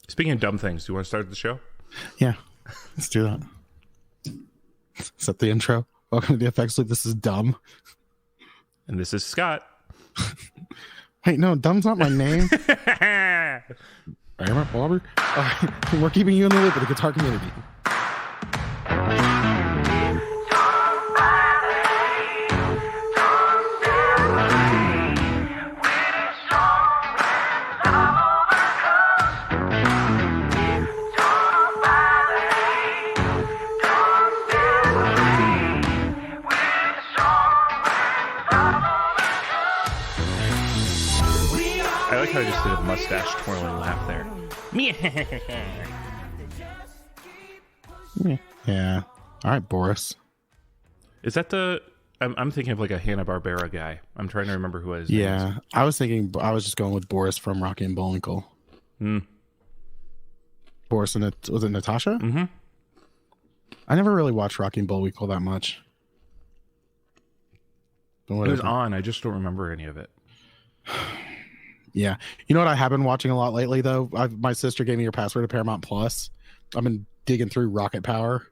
Speaking of dumb things, do you want to start the show? Yeah, let's do that. Is that the intro? Welcome to the FX Loop. This is Dumb. And this is Scott. Wait, no, Dumb's not my name. Damn it, Bobby. We're keeping you in the loop with the guitar community. I just did a mustache twirling laugh there. Yeah. All right, Boris. Is that the... I'm thinking of like a Hanna-Barbera guy. I'm trying to remember who his name is. Yeah, I was just going with Boris from Rocky and Bullwinkle. Boris and was it Natasha? Mm-hmm. I never really watched Rocky and Bullwinkle that much. It was on. I just don't remember any of it. Yeah. You know what I have been watching a lot lately, though? My sister gave me her password to Paramount Plus. I've been digging through Rocket Power.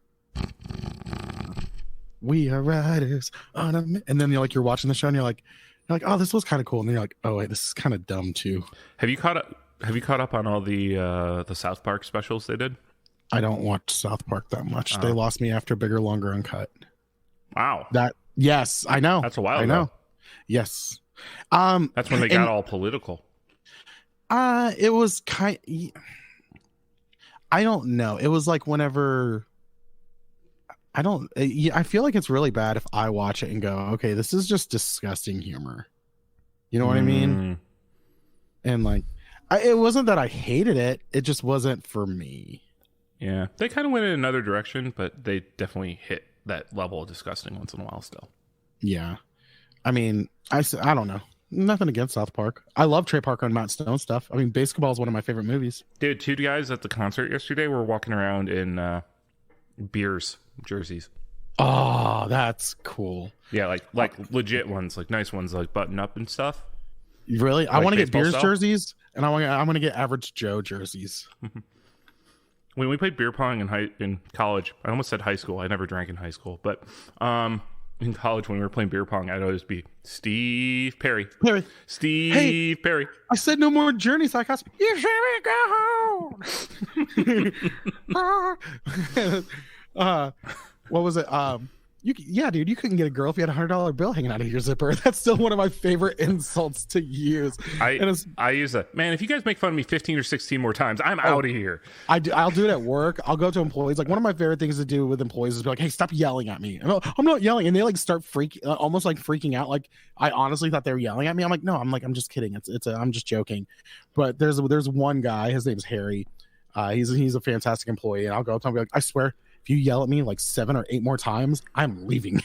We are riders on a... And then you're watching the show and you're like, oh, this was kind of cool. And then you're like, oh, wait, this is kind of dumb, too. Have you caught up on all the South Park specials they did? I don't watch South Park that much. They lost me after Bigger, Longer, Uncut. Wow. Yes, I know. That's a while ago. I know. Yes. That's when they got all political. It was I don't know. It was like whenever I feel like it's really bad if I watch it and go, okay, this is just disgusting humor. You know what I mean? And like, it wasn't that I hated it. It just wasn't for me. Yeah. They kind of went in another direction, but they definitely hit that level of disgusting once in a while still. Yeah. I mean, I don't know. Nothing against South Park. I love Trey Parker and Matt Stone stuff. I mean, Basketball is one of my favorite movies. Dude, two guys at the concert yesterday were walking around in Beers jerseys. Oh, that's cool. Yeah, like legit ones, like nice ones, like button up and stuff. Really? I want to get Beers style jerseys, and I'm going to get Average Joe jerseys. When we played beer pong in college, I almost said high school. I never drank in high school, but in college when we were playing beer pong, I'd always be Steve Perry. Steve Perry. I said no more Journey Psychos. You should go home. What was it? Dude, you couldn't get a girl if you had $100 bill hanging out of your zipper. That's still one of my favorite insults to use. I use that. Man, if you guys make fun of me 15 or 16 more times, I'm out of here. I'll do it at work. I'll go to employees. Like one of my favorite things to do with employees is be like, hey, stop yelling at me. I'm not yelling. And they like start almost like freaking out. Like I honestly thought they were yelling at me. I'm like, no, I'm just kidding. I'm just joking. But there's one guy, his name's Harry. He's a fantastic employee. And I'll go up to him and be like, I swear, if you yell at me like 7 or 8 more times, I'm leaving.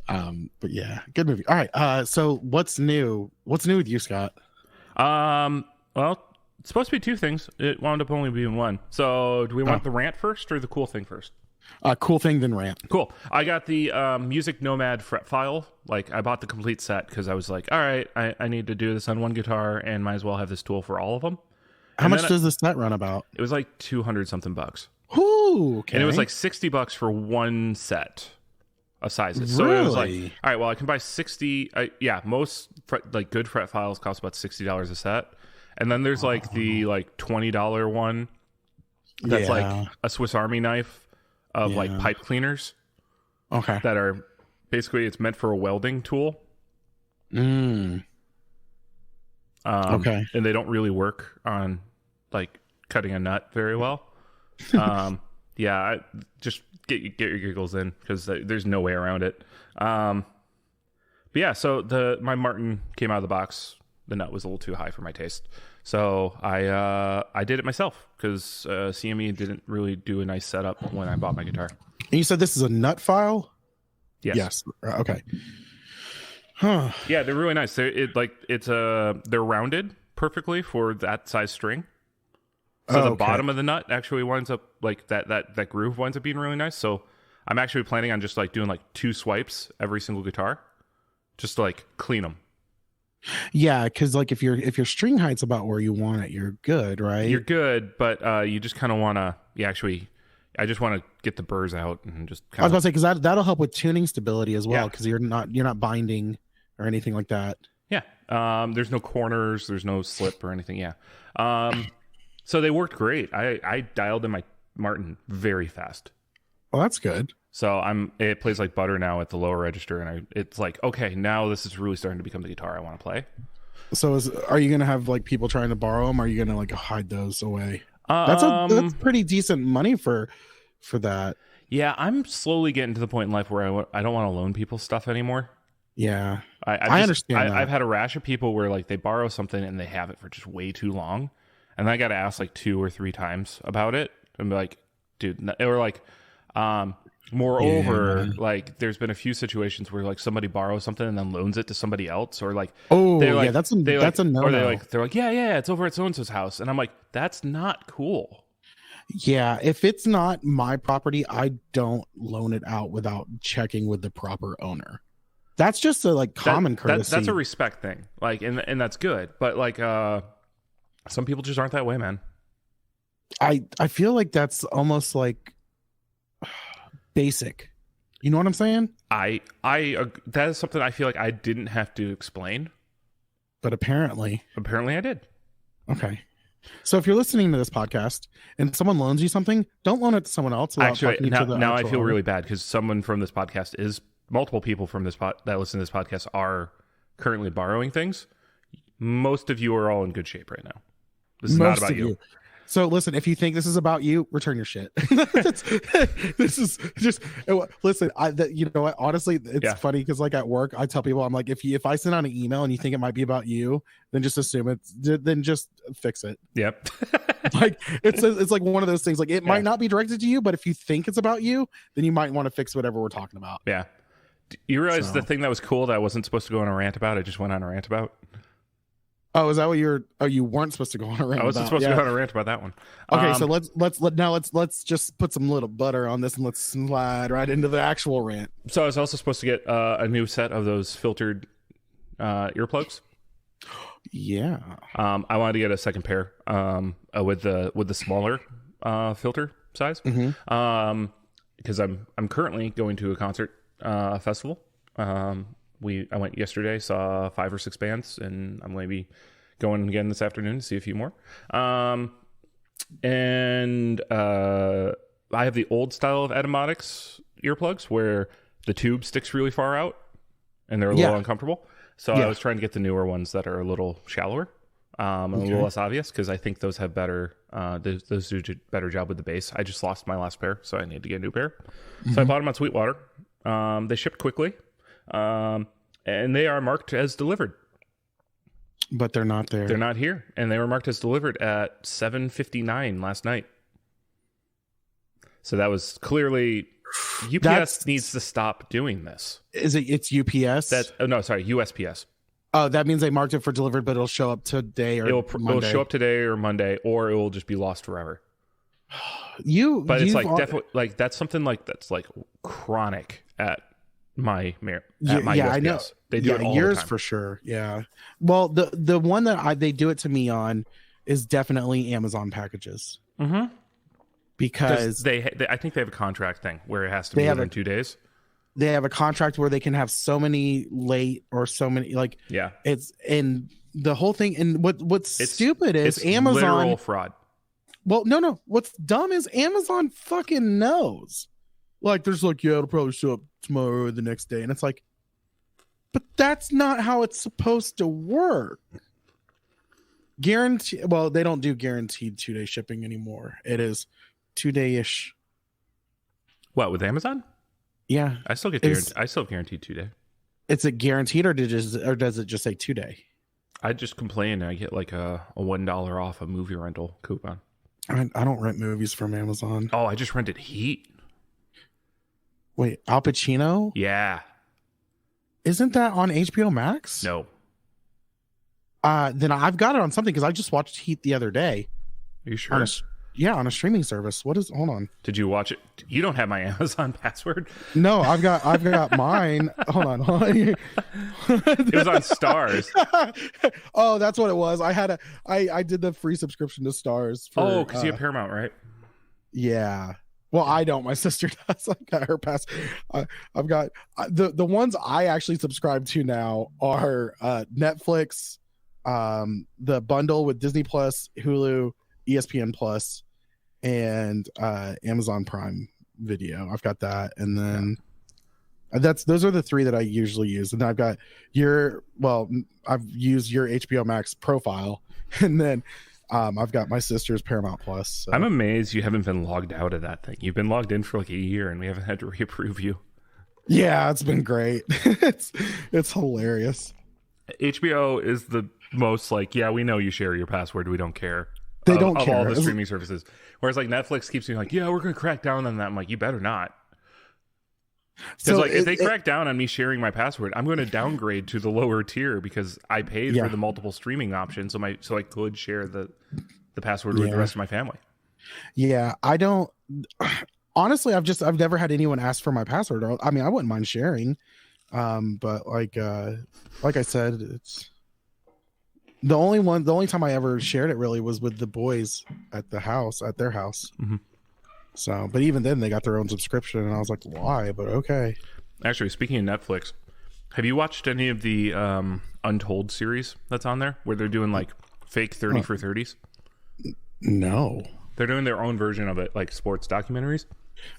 But yeah, good movie. All right. So what's new? What's new with you, Scott? Well, it's supposed to be 2 things. It wound up only being 1. So do we want the rant first or the cool thing first? Cool thing, then rant. Cool. I got the Music Nomad fret file. Like I bought the complete set because I was like, all right, I need to do this on one guitar and might as well have this tool for all of them. How much does this set run about? It was like $200 something bucks. Ooh, okay. And it was like $60 for one set of sizes. Really? So it was like, all right, well, I can buy 60. Most good fret files cost about $60 a set. And then there's like the like $20 one that's like a Swiss Army knife of like pipe cleaners. Okay. That are basically, it's meant for a welding tool. Okay. And they don't really work on like cutting a nut very well. Just get your giggles in because there's no way around it. But yeah, so my Martin came out of the box. The nut was a little too high for my taste. So I did it myself because CME didn't really do a nice setup when I bought my guitar. And you said this is a nut file? Yes. Okay. Huh. Yeah, they're really nice. They're rounded perfectly for that size string. So the bottom of the nut actually winds up like that groove winds up being really nice. So I'm actually planning on just like doing like 2 swipes every single guitar, just to like clean them. Yeah, because like if your string height's about where you want it, you're good, right? You're good, but you just kind of want to. Yeah, actually, I just want to get the burrs out and just I was kind gonna of. say because that'll help with tuning stability as well, Yeah, because you're not binding or anything like that. yeah. There's no corners. There's no slip or anything. Yeah. So they worked great. I dialed in my Martin very fast. Well, that's good. So it plays like butter now at the lower register, and it's like, okay, now this is really starting to become the guitar I want to play. So are you gonna have like people trying to borrow them? Or are you gonna like hide those away? That's pretty decent money for that. Yeah, I'm slowly getting to the point in life where I don't want to loan people stuff anymore. Yeah, I understand that. I've had a rash of people where like they borrow something and they have it for just way too long, and I got to ask like 2 or 3 times about it and be like, dude, or like, moreover, like there's been a few situations where like somebody borrows something and then loans it to somebody else, or like, yeah, that's a no. Or they're like, yeah, it's over at so and so's house, and I'm like, that's not cool. Yeah, if it's not my property, I don't loan it out without checking with the proper owner. That's just a like common courtesy. That's a respect thing, like, and that's good. But like, some people just aren't that way, man. I feel like that's almost like basic. You know what I'm saying? That is something I feel like I didn't have to explain, but apparently I did. Okay. So if you're listening to this podcast and someone loans you something, don't loan it to someone else. Actually, now I feel really bad because someone from this podcast multiple people from this that listen to this podcast are currently borrowing things. Most of you are all in good shape right now. This is not about you. So listen, if you think this is about you, return your shit. This is just listen. You know what? Honestly, it's funny because like at work, I tell people I'm like, if I send out an email and you think it might be about you, then just assume then just fix it. Yep. Like it's like one of those things. Like it might not be directed to you, but if you think it's about you, then you might want to fix whatever we're talking about. Yeah. You realize the thing that was cool that I wasn't supposed to go on a rant about, I just went on a rant about? Oh, is that what you're? Oh, you weren't supposed to go on a rant. I wasn't supposed to go on a rant about that one. Okay, so let's just put some little butter on this and let's slide right into the actual rant. So I was also supposed to get a new set of those filtered earplugs. Yeah. I wanted to get a second pair with the smaller filter size. Mm-hmm. Because I'm currently going to a concert festival. I went yesterday, saw 5 or 6 bands, and I'm going to be going again this afternoon to see a few more. And I have the old style of Etymotics earplugs where the tube sticks really far out and they're a little uncomfortable. So I was trying to get the newer ones that are a little shallower, and a little less obvious, because I think those have better, those do a better job with the bass. I just lost my last pair, so I need to get a new pair. Mm-hmm. So I bought them on Sweetwater. They shipped quickly. And they are marked as delivered, but they're not there. They're not here, and they were marked as delivered at 7:59 last night. So that was clearly UPS needs to stop doing this. Is it? It's UPS. USPS. Oh, that means they marked it for delivered, but it'll show up today or it'll show up today or Monday, or it will just be lost forever. But it's like definitely like that's something like that's like chronic at my USPS. I know they do it all yours the time. For sure. Yeah. Well, the one that they do it to me on is definitely Amazon packages. Mm-hmm. Because I think they have a contract thing where it has to be within 2 days. They have a contract where they can have so many late or so many it's and the whole thing. And what's stupid is Amazon literal fraud. Well, no. What's dumb is Amazon fucking knows. Like, there's like, it'll probably show up tomorrow or the next day. And it's like, but that's not how it's supposed to work. Well, they don't do guaranteed 2-day shipping anymore. It is 2-day-ish. What, with Amazon? Yeah. I still have guaranteed 2-day. Is it guaranteed or does it just say 2-day? I just complain and I get like a $1 off a movie rental coupon. I don't rent movies from Amazon. Oh, I just rented Heat. Wait, Al Pacino? Yeah. Isn't that on HBO Max? No. Then I've got it on something because I just watched Heat the other day. Are you sure? Yeah, on a streaming service. What is? Hold on. Did you watch it? You don't have my Amazon password. No, I've got mine. Hold on. It was on Stars. Oh, that's what it was. I did the free subscription to Stars. Because you have Paramount, right? Yeah. Well, I don't. My sister does. I got her pass. I've got the ones I actually subscribe to now are Netflix, the bundle with Disney Plus, Hulu, ESPN Plus, and Amazon Prime Video. I've got that, and then those are the three that I usually use. And I've got I've used your HBO Max profile, and then I've got my sister's Paramount Plus. So. I'm amazed you haven't been logged out of that thing. You've been logged in for like a year, and we haven't had to reapprove you. Yeah, it's been great. it's hilarious. HBO is the most like, yeah, we know you share your password. We don't care. They don't care. Of all the streaming services. Whereas like Netflix keeps being like, yeah, we're going to crack down on that. I'm like, you better not. Because if they crack down on me sharing my password, I'm going to downgrade to the lower tier because I paid for the multiple streaming options, so I could share the password with the rest of my family. Yeah, I don't. Honestly, I've never had anyone ask for my password. I mean, I wouldn't mind sharing, but like I said, it's the only time I ever shared it really was with the boys at their house. Mm-hmm. So, but even then they got their own subscription and I was like, why? But okay. Actually, speaking of Netflix, have you watched any of the Untold series that's on there where they're doing like fake 30 for 30s? No. They're doing their own version of it, like sports documentaries.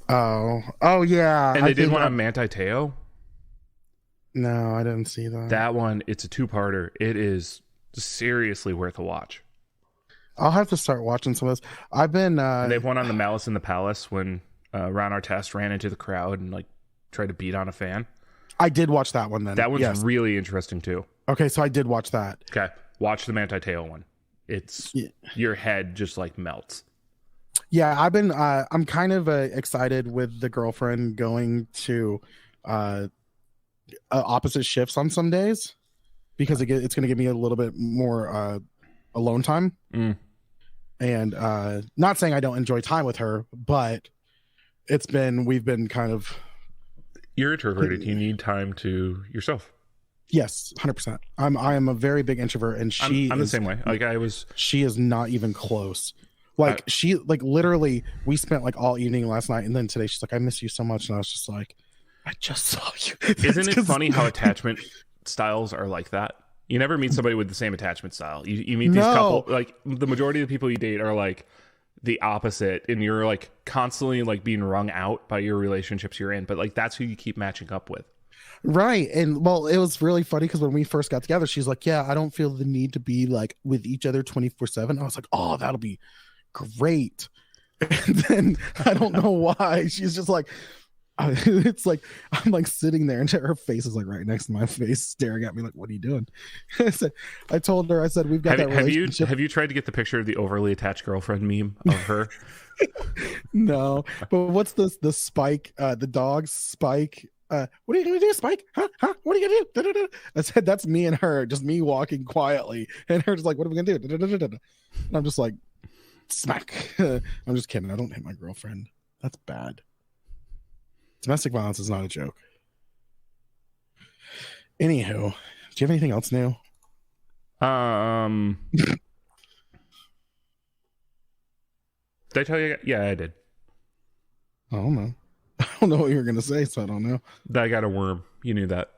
Oh yeah. And they did one on Manti Te'o. No, I didn't see that. That one, it's a two-parter. It is seriously worth a watch. I'll have to start watching some of this. I've been they've one on the Malice in the Palace when Ron Artest ran into the crowd and like tried to beat on a fan. I did watch that one then. That one's really interesting too. Okay, so I did watch that. Okay. Watch the Manti Te'o one. It's your head just like melts. Yeah, I've been I'm kind of excited with the girlfriend going to opposite shifts on some days because it's going to give me a little bit more alone time. And not saying I don't enjoy time with her, but we've been kind of. You're introverted. You need time to yourself. Yes, 100%. I am a very big introvert, and I'm the same way. Like she is not even close. Like she like literally we spent like all evening last night, and then today she's like, I miss you so much, and I was just like, I just saw you. Isn't it funny how attachment styles are like that? You never meet somebody with the same attachment style. You meet these couple, like the majority of the people you date are like the opposite, and you're like constantly like being wrung out by your relationships you're in, but like that's who you keep matching up with. Right. And well, it was really funny because when we first got together, she's like, yeah, I don't feel the need to be like with each other 24/7. I was like, oh, that'll be great. And then I don't know why she's just like, it's like I'm like sitting there and her face is like right next to my face staring at me like, what are you doing? I told her, I said, we've got that relationship. Have you tried to get the picture of the overly attached girlfriend meme of her? No, but what's the Spike, the dog Spike? What are you gonna do, Spike? Huh? What are you gonna do? Da-da-da. I said, that's me and her, just me walking quietly, and her just like, what are we gonna do? Da-da-da-da-da. And I'm just like, smack. I'm just kidding. I don't hit my girlfriend. That's bad. Domestic violence is not a joke. Anywho, do you have anything else new? Did I tell you? Yeah, I did. I don't know. I don't know what you were going to say, so I don't know. I got a worm. You knew that.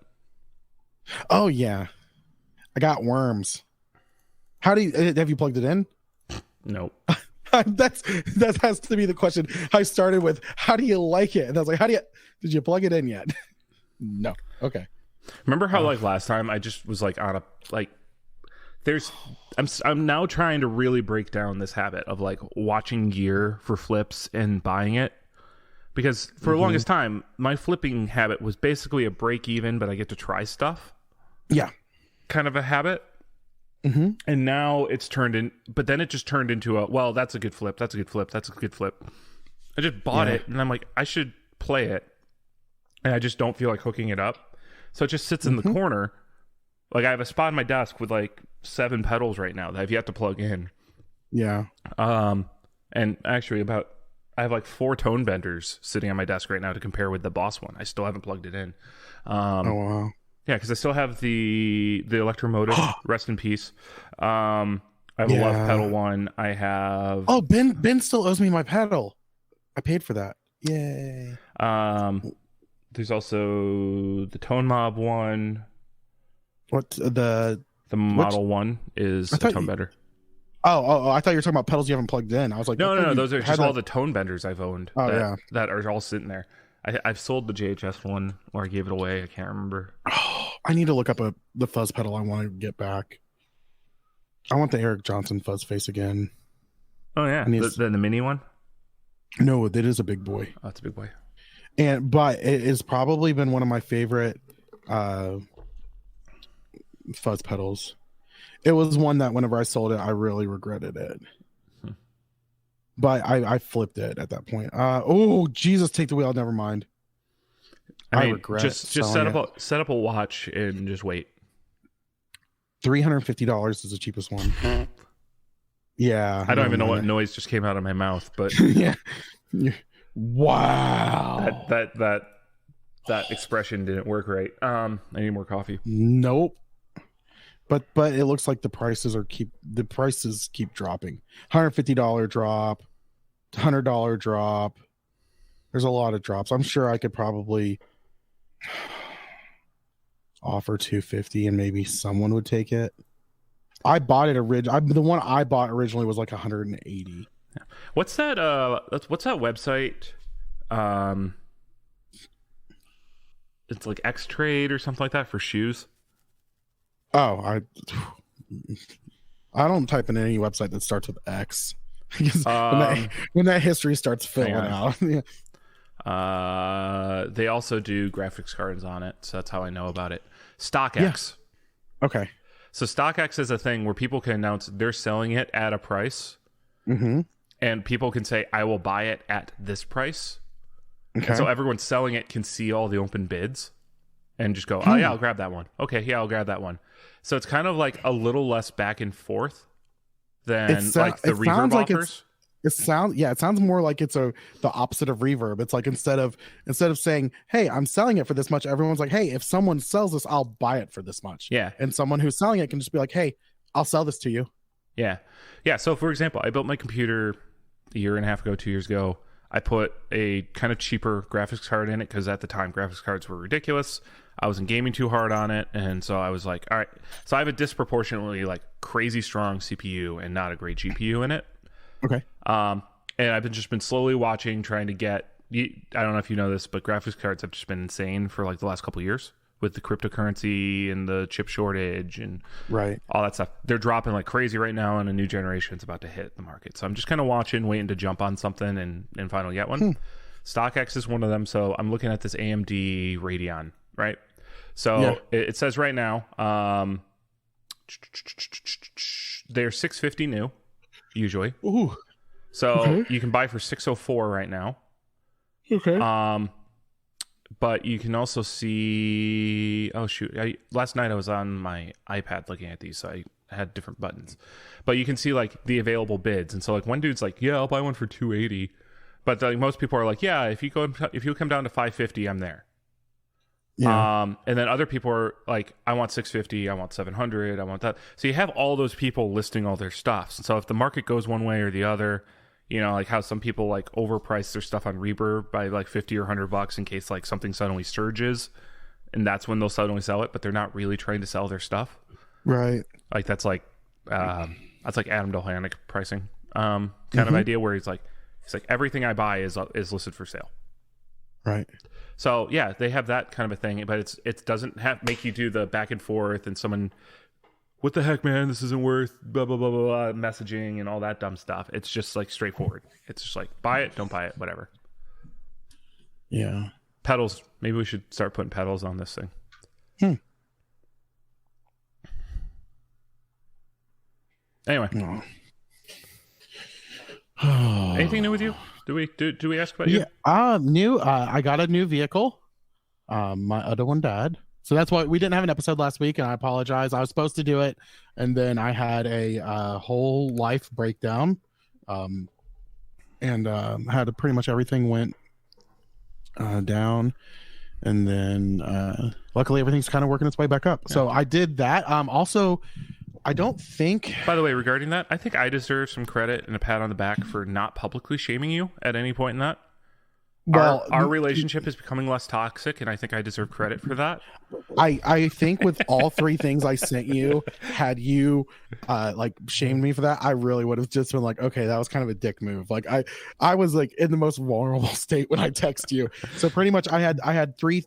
Oh, yeah. I got worms. Have you plugged it in? Nope. That has to be the question. I started with, how do you like it? And I was like, did you plug it in yet? No. Okay. Remember how like last time I just was like on a, like, I'm now trying to really break down this habit of like watching gear for flips and buying it. Because for the longest time, my flipping habit was basically a break even, but I get to try stuff. Yeah. Kind of a habit. Mm-hmm. And now it's but then it just turned into well, that's a good flip. That's a good flip. That's a good flip. I just bought it and I'm like, I should play it. And I just don't feel like hooking it up. So it just sits in the corner. Like I have a spot on my desk with like 7 pedals right now that I've yet to plug in. Yeah. And actually, I have like 4 tone benders sitting on my desk right now to compare with the Boss one. I still haven't plugged it in. Oh wow. Yeah, because I still have the Electromotive. Rest in peace. I have a Love pedal one. I have. Oh, Ben still owes me my pedal. I paid for that. Yay. There's also the Tone Mob one. What the Model one is a tone bender. Oh, I thought you were talking about pedals you haven't plugged in. I was like, no. Those are just all the tone benders I've owned. Oh, that are all sitting there. I've sold the JHS one, or I gave it away. I can't remember. Oh, I need to look up the fuzz pedal I want to get back. I want the Eric Johnson fuzz face again. Oh yeah, the mini one. No, it is a big boy. Oh, it's a big boy. But it has probably been one of my favorite fuzz pedals. It was one that whenever I sold it, I really regretted it. But I flipped it at that point. Oh Jesus, take the wheel. Never mind. I regret. Just set up a watch and just wait. $350 is the cheapest one. Yeah. I don't even know what noise just came out of my mouth, but yeah. Wow. That expression didn't work right. I need more coffee. Nope. But it looks like the prices keep dropping. $150 drop, $100 drop. There's a lot of drops. I'm sure I could probably offer $250 and maybe someone would take it. I bought it the one I bought originally was like $180. What's that website? It's like X Trade or something like that for shoes. Oh, I don't type in any website that starts with X. when that history starts filling out. They also do graphics cards on it, so that's how I know about it. StockX. Yeah. Okay. So StockX is a thing where people can announce they're selling it at a price, and people can say, "I will buy it at this price." Okay. And so everyone selling it can see all the open bids, and just go, "Oh yeah, I'll grab that one." Okay, yeah, I'll grab that one. So it's kind of like a little less back and forth than like the Reverb offers. It sounds more like it's the opposite of Reverb. It's like instead of saying, "Hey, I'm selling it for this much," everyone's like, "Hey, if someone sells this, I'll buy it for this much." Yeah. And someone who's selling it can just be like, "Hey, I'll sell this to you." Yeah. Yeah. So for example, I built my computer a year and a half ago, 2 years ago. I put a kind of cheaper graphics card in it because at the time graphics cards were ridiculous. I wasn't gaming too hard on it, and so I was like, all right. So I have a disproportionately like crazy strong CPU and not a great GPU in it. Okay. And I've just been slowly watching, trying to get. I don't know if you know this, but graphics cards have just been insane for like the last couple of years with the cryptocurrency and the chip shortage and all that stuff. They're dropping like crazy right now, and a new generation is about to hit the market. So I'm just kind of watching, waiting to jump on something and finally get one. StockX is one of them. So I'm looking at this AMD Radeon, right? So it says right now they're $650 new, usually. Ooh. So you can buy for $604 right now. Okay. But you can also see. Oh shoot! Last night I was on my iPad looking at these, so I had different buttons. But you can see like the available bids, and so like one dude's like, "Yeah, I'll buy one for $280," but like most people are like, "Yeah, if you come down to $550, I'm there." Yeah. And then other people are like, "I want $650, I want $700, I want that." So you have all those people listing all their stuff. So if the market goes one way or the other. You know, like how some people like overprice their stuff on Reverb by like $50 or $100 in case like something suddenly surges, and that's when they'll suddenly sell it, but they're not really trying to sell their stuff. Right. Like that's like Adam Dolhanic pricing kind of idea where he's like everything I buy is listed for sale. Right. So yeah, they have that kind of a thing, but it doesn't make you do the back and forth and someone. What the heck, man? This isn't worth blah, blah, blah, blah, blah, messaging and all that dumb stuff. It's just like straightforward. It's just like, buy it, don't buy it, whatever. Yeah. Pedals. Maybe we should start putting pedals on this thing. Anyway. Anything new with you? Do we ask about you? Yeah. New. I got a new vehicle. My other one died. So that's why we didn't have an episode last week, and I apologize. I was supposed to do it, and then I had a whole life breakdown. and had pretty much everything went down, and then luckily everything's kind of working its way back up. So I did that. Also, I don't think. By the way, regarding that, I think I deserve some credit and a pat on the back for not publicly shaming you at any point in that. Well, our relationship is becoming less toxic, and I think I deserve credit for that. I think with all three things I sent you, had you like shamed me for that, I really would have just been like, okay, that was kind of a dick move. Like I was like in the most vulnerable state when I text you. So pretty much I had three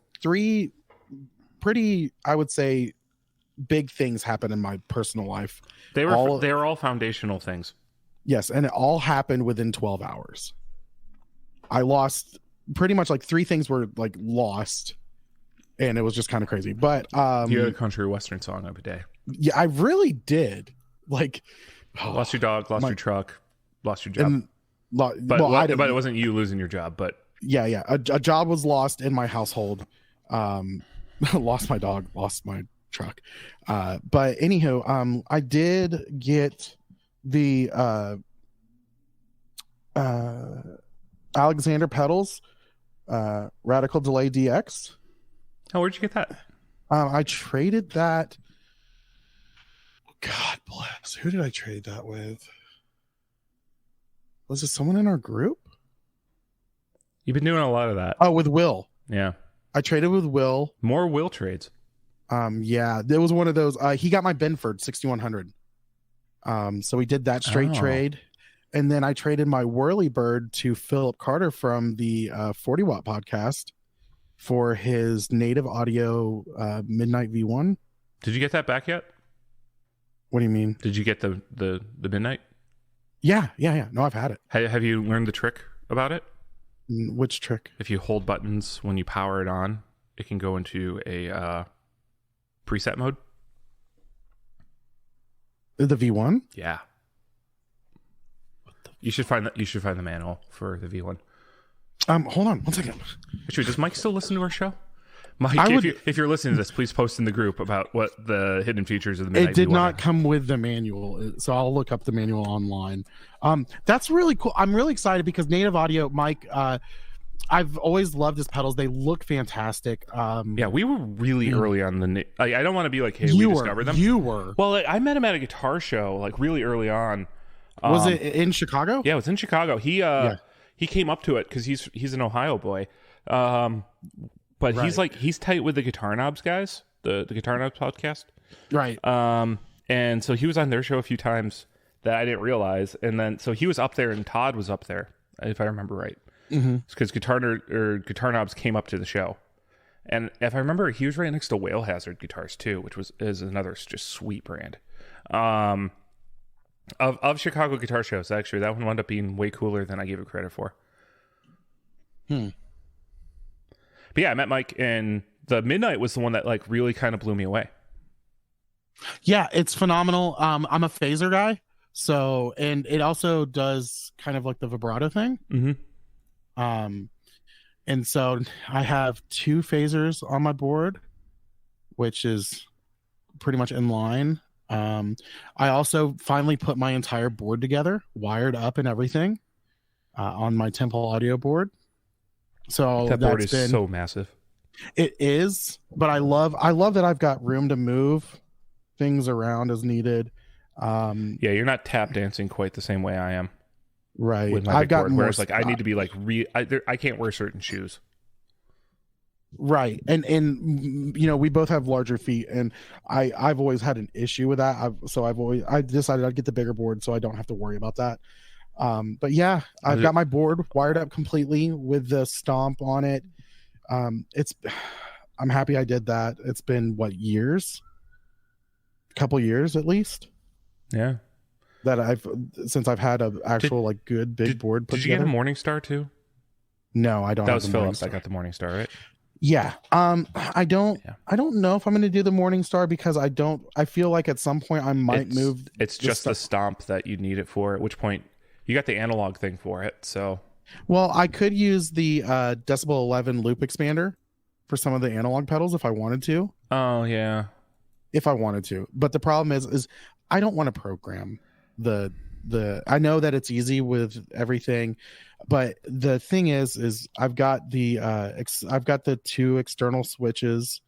pretty, I would say, big things happen in my personal life. They were all foundational things. Yes, and it all happened within 12 hours. I lost pretty much like three things were like lost, and it was just kind of crazy. But you had a country western song every day. Yeah, I really did. Like lost your dog, lost your truck, lost your job. But it wasn't you losing your job, but yeah. A job was lost in my household. Lost my dog, lost my truck. But anywho, I did get the Alexander pedals, Radical Delay DX. Oh, where'd you get that? I traded that. God bless. Who did I trade that with? Was it someone in our group? You've been doing a lot of that. Oh, with Will. Yeah. I traded with Will. More Will trades. Yeah, there was one of those. He got my Benford 6100. So we did that straight trade. And then I traded my Whirlybird to Philip Carter from the 40 Watt podcast for his native audio Midnight V1. Did you get that back yet? What do you mean? Did you get the Midnight? Yeah. No, I've had it. Have you learned the trick about it? Which trick? If you hold buttons when you power it on, it can go into a preset mode. The V1? Yeah. You should find the manual for the V1. Hold on 1 second. Actually, does Mike still listen to our show? Mike, if you're listening to this, please post in the group about what the hidden features of the Midnight It did V1 not are. come with the manual, so I'll look up the manual online. That's really cool. I'm really excited because native audio, Mike. I've always loved his pedals. They look fantastic. Yeah, we were really early on the. I don't want to be like, hey, we discovered them. You were. Well, I met him at a guitar show, like really early on. Was it in Chicago? Yeah, it was in Chicago. He came up to it because he's an Ohio boy. But right. he's tight with the Guitar Knobs guys, the Guitar Knobs podcast. Right. And so he was on their show a few times that I didn't realize. And then, so he was up there and Todd was up there, if I remember right. Because Guitar Knobs came up to the show. And if I remember, he was right next to Whale Hazard guitars too, which is another just sweet brand. Of Chicago guitar shows, actually, that one wound up being way cooler than I gave it credit for. But yeah, I met Mike, and the Midnight was the one that like really kind of blew me away. Yeah, it's phenomenal. I'm a phaser guy, so, and it also does kind of like the vibrato thing. And so I have 2 phasers on my board, which is pretty much in line. I also finally put my entire board together, wired up and everything, on my Temple audio board. So that board is so massive. It is, but I love that I've got room to move things around as needed. Yeah, you're not tap dancing quite the same way I am. Right. With my big board, whereas like I need to be like I can't wear certain shoes. Right. And you know, we both have larger feet, and I've always had an issue with that. I decided I'd get the bigger board so I don't have to worry about that. But yeah, I've got my board wired up completely with the stomp on it. I'm happy I did that. It's been years? A couple years at least. Yeah. That since I've had an actual good big board put together. Did you get a Morningstar too? No, I don't. That was Phillips. I got the Morningstar, right? Yeah. I don't know if I'm going to do the Morningstar because I feel like at some point I might move. It's just the stomp that you need it for, at which point you got the analog thing for it. So, well, I could use the Decibel 11 loop expander for some of the analog pedals if I wanted to. Oh yeah. If I wanted to. But the problem is I don't want to program the I know that it's easy with everything, but the thing is I've got the two external switches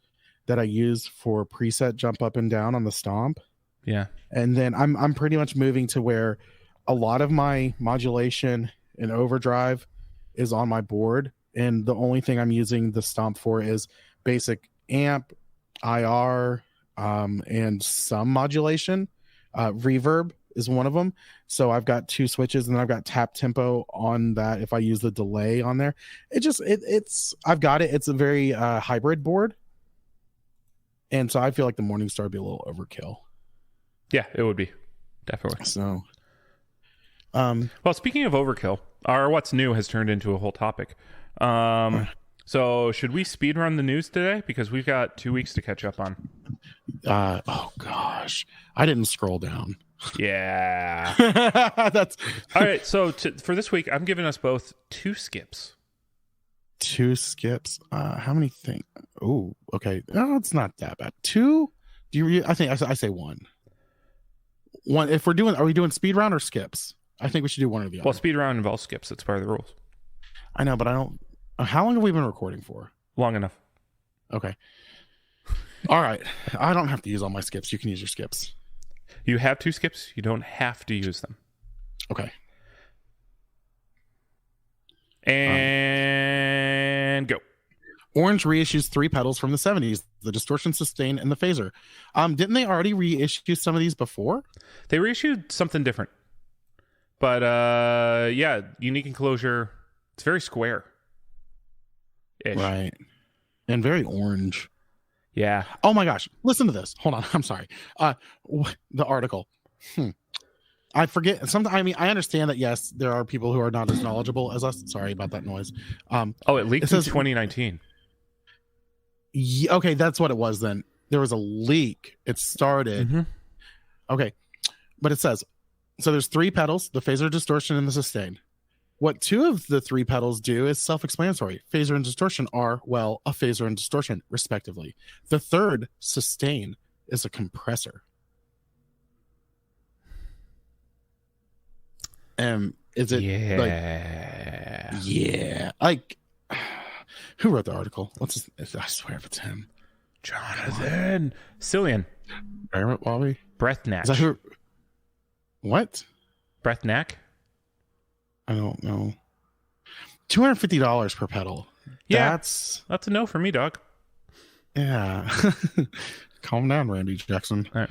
that I use for preset jump up and down on the stomp. Yeah. And then I'm pretty much moving to where a lot of my modulation and overdrive is on my board, and the only thing I'm using the stomp for is basic amp, IR, and some modulation. Reverb is one of them. So I've got two switches, and then I've got tap tempo on that. If I use the delay on there, I've got it. It's a very hybrid board, and so I feel like the Morningstar would be a little overkill. Yeah, it would be, definitely. So, well, speaking of overkill, our what's new has turned into a whole topic. So should we speed run the news today, because we've got 2 weeks to catch up on? Oh gosh, I didn't scroll down. Yeah. That's all right. So for this week, I'm giving us both 2 skips. 2 skips. How many things? Oh, okay. No, it's not that bad. 2? I think I say 1. One. If are we doing speed round or skips? I think we should do one or the other. Well, speed round involves skips. It's part of the rules. I know, but I don't. How long have we been recording for? Long enough. Okay. All right. I don't have to use all my skips. You can use your skips. You have 2 skips. You don't have to use them. Okay. And go. Orange reissues 3 pedals from the 70s, the distortion, sustain, and the phaser. Didn't they already reissue some of these before? They reissued something different. But yeah, unique enclosure. It's very square. Right. And very orange. Yeah. Oh my gosh. Listen to this. Hold on. I'm sorry. The article. I forget. I understand that, yes, there are people who are not as knowledgeable as us. Sorry about that noise. It leaked in 2019. Okay, that's what it was then. There was a leak. It started. Mm-hmm. Okay. But it says, so there's 3 pedals, the phaser, distortion, and the sustain. What 2 of the 3 pedals do is self-explanatory. Phaser and distortion are, well, a phaser and distortion, respectively. The third, sustain, is a compressor. Is it like who wrote the article? I swear if it's him. Jonathan Cillian. Bobby? Breathnack. Is that who? What? Breathnack? I don't know. $250 per pedal. Yeah, that's a no for me, dog. Yeah. Calm down, Randy Jackson. Right.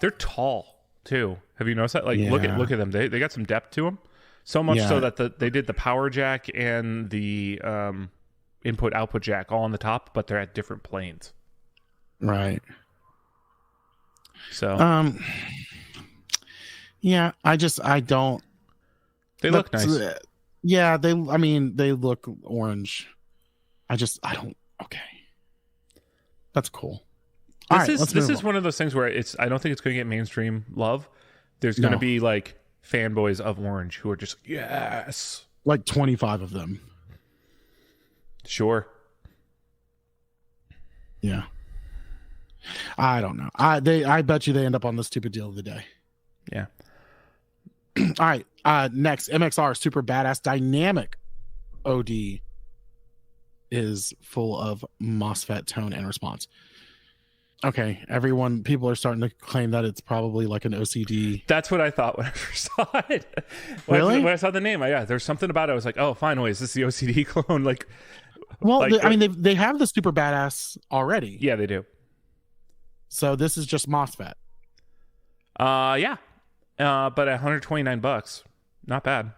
They're tall too. Have you noticed that? Like, look at them. They got some depth to them. So much so that they did the power jack and the input output jack all on the top, but they're at different planes. Right. So yeah, I don't. They look nice. Yeah, they look orange. I don't. Okay, that's cool. This is one of those things where I don't think it's going to get mainstream love. There's going to be like fanboys of orange who are just yes, like 25 of them. Sure. Yeah. I don't know. I bet you they end up on the stupid deal of the day. Yeah. All right. Next, MXR Super Badass Dynamic OD is full of MOSFET tone and response. Okay, people are starting to claim that it's probably like an OCD. That's what I thought when I first saw it. Really? When I saw the name, there's something about it. I was like, oh, finally, is this the OCD clone? Like, well, they have the Super Badass already. Yeah, they do. So this is just MOSFET. Yeah. But $129, not bad.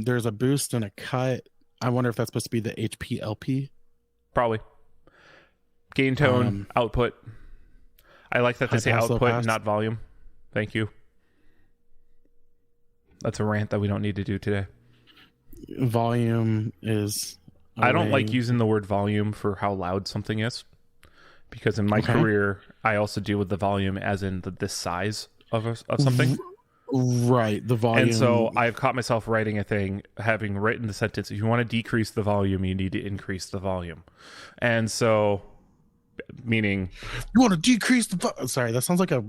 There's a boost and a cut. I wonder if that's supposed to be the HPLP. Probably. Gain tone, output. I like that they say output, not volume. Thank you. That's a rant that we don't need to do today. Volume is... I don't like using the word volume for how loud something is. Because in my career, I also deal with the volume as in this size of something. Right, the volume. And so I've caught myself writing a thing, having written the sentence, if you want to decrease the volume, you need to increase the volume. And so... meaning you want to decrease the sorry, that sounds like I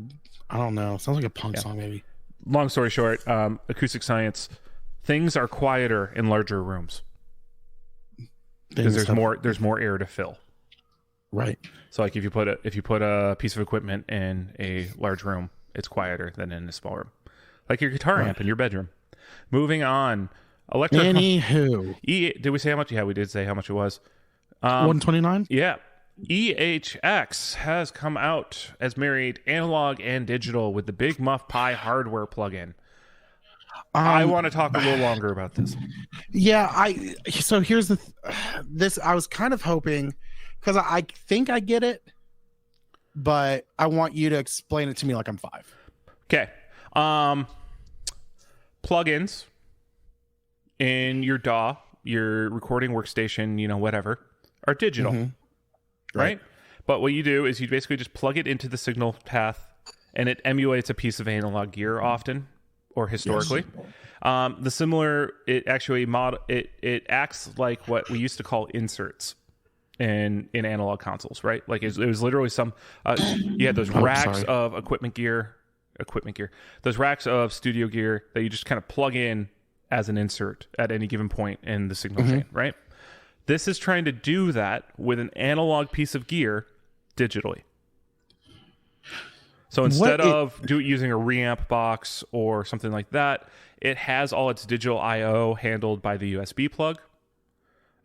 don't know, sounds like a punk song maybe. long story short, acoustic science, things are quieter in larger rooms because there's more air to fill. Right. So like if you put a piece of equipment in a large room, it's quieter than in a small room. Like your guitar amp in your bedroom. Moving on. Anywho. Did we say how much? Yeah, we did say how much it was. 129? Yeah. EHX has come out as married analog and digital with the Big Muff Pi hardware plugin. I want to talk a little longer about this. Yeah, so here's this. I was kind of hoping, because I think I get it, but I want you to explain it to me like I'm 5. Okay. Plugins in your DAW, your recording workstation, whatever, are digital, right? But what you do is you basically just plug it into the signal path, and it emulates a piece of analog gear often, or historically. Yes. It acts like what we used to call inserts in analog consoles, right? Like it was literally you had those racks of equipment gear, those racks of studio gear that you just kind of plug in as an insert at any given point in the signal chain, right? This is trying to do that with an analog piece of gear digitally. So instead of using a reamp box or something like that, it has all its digital I/O handled by the USB plug.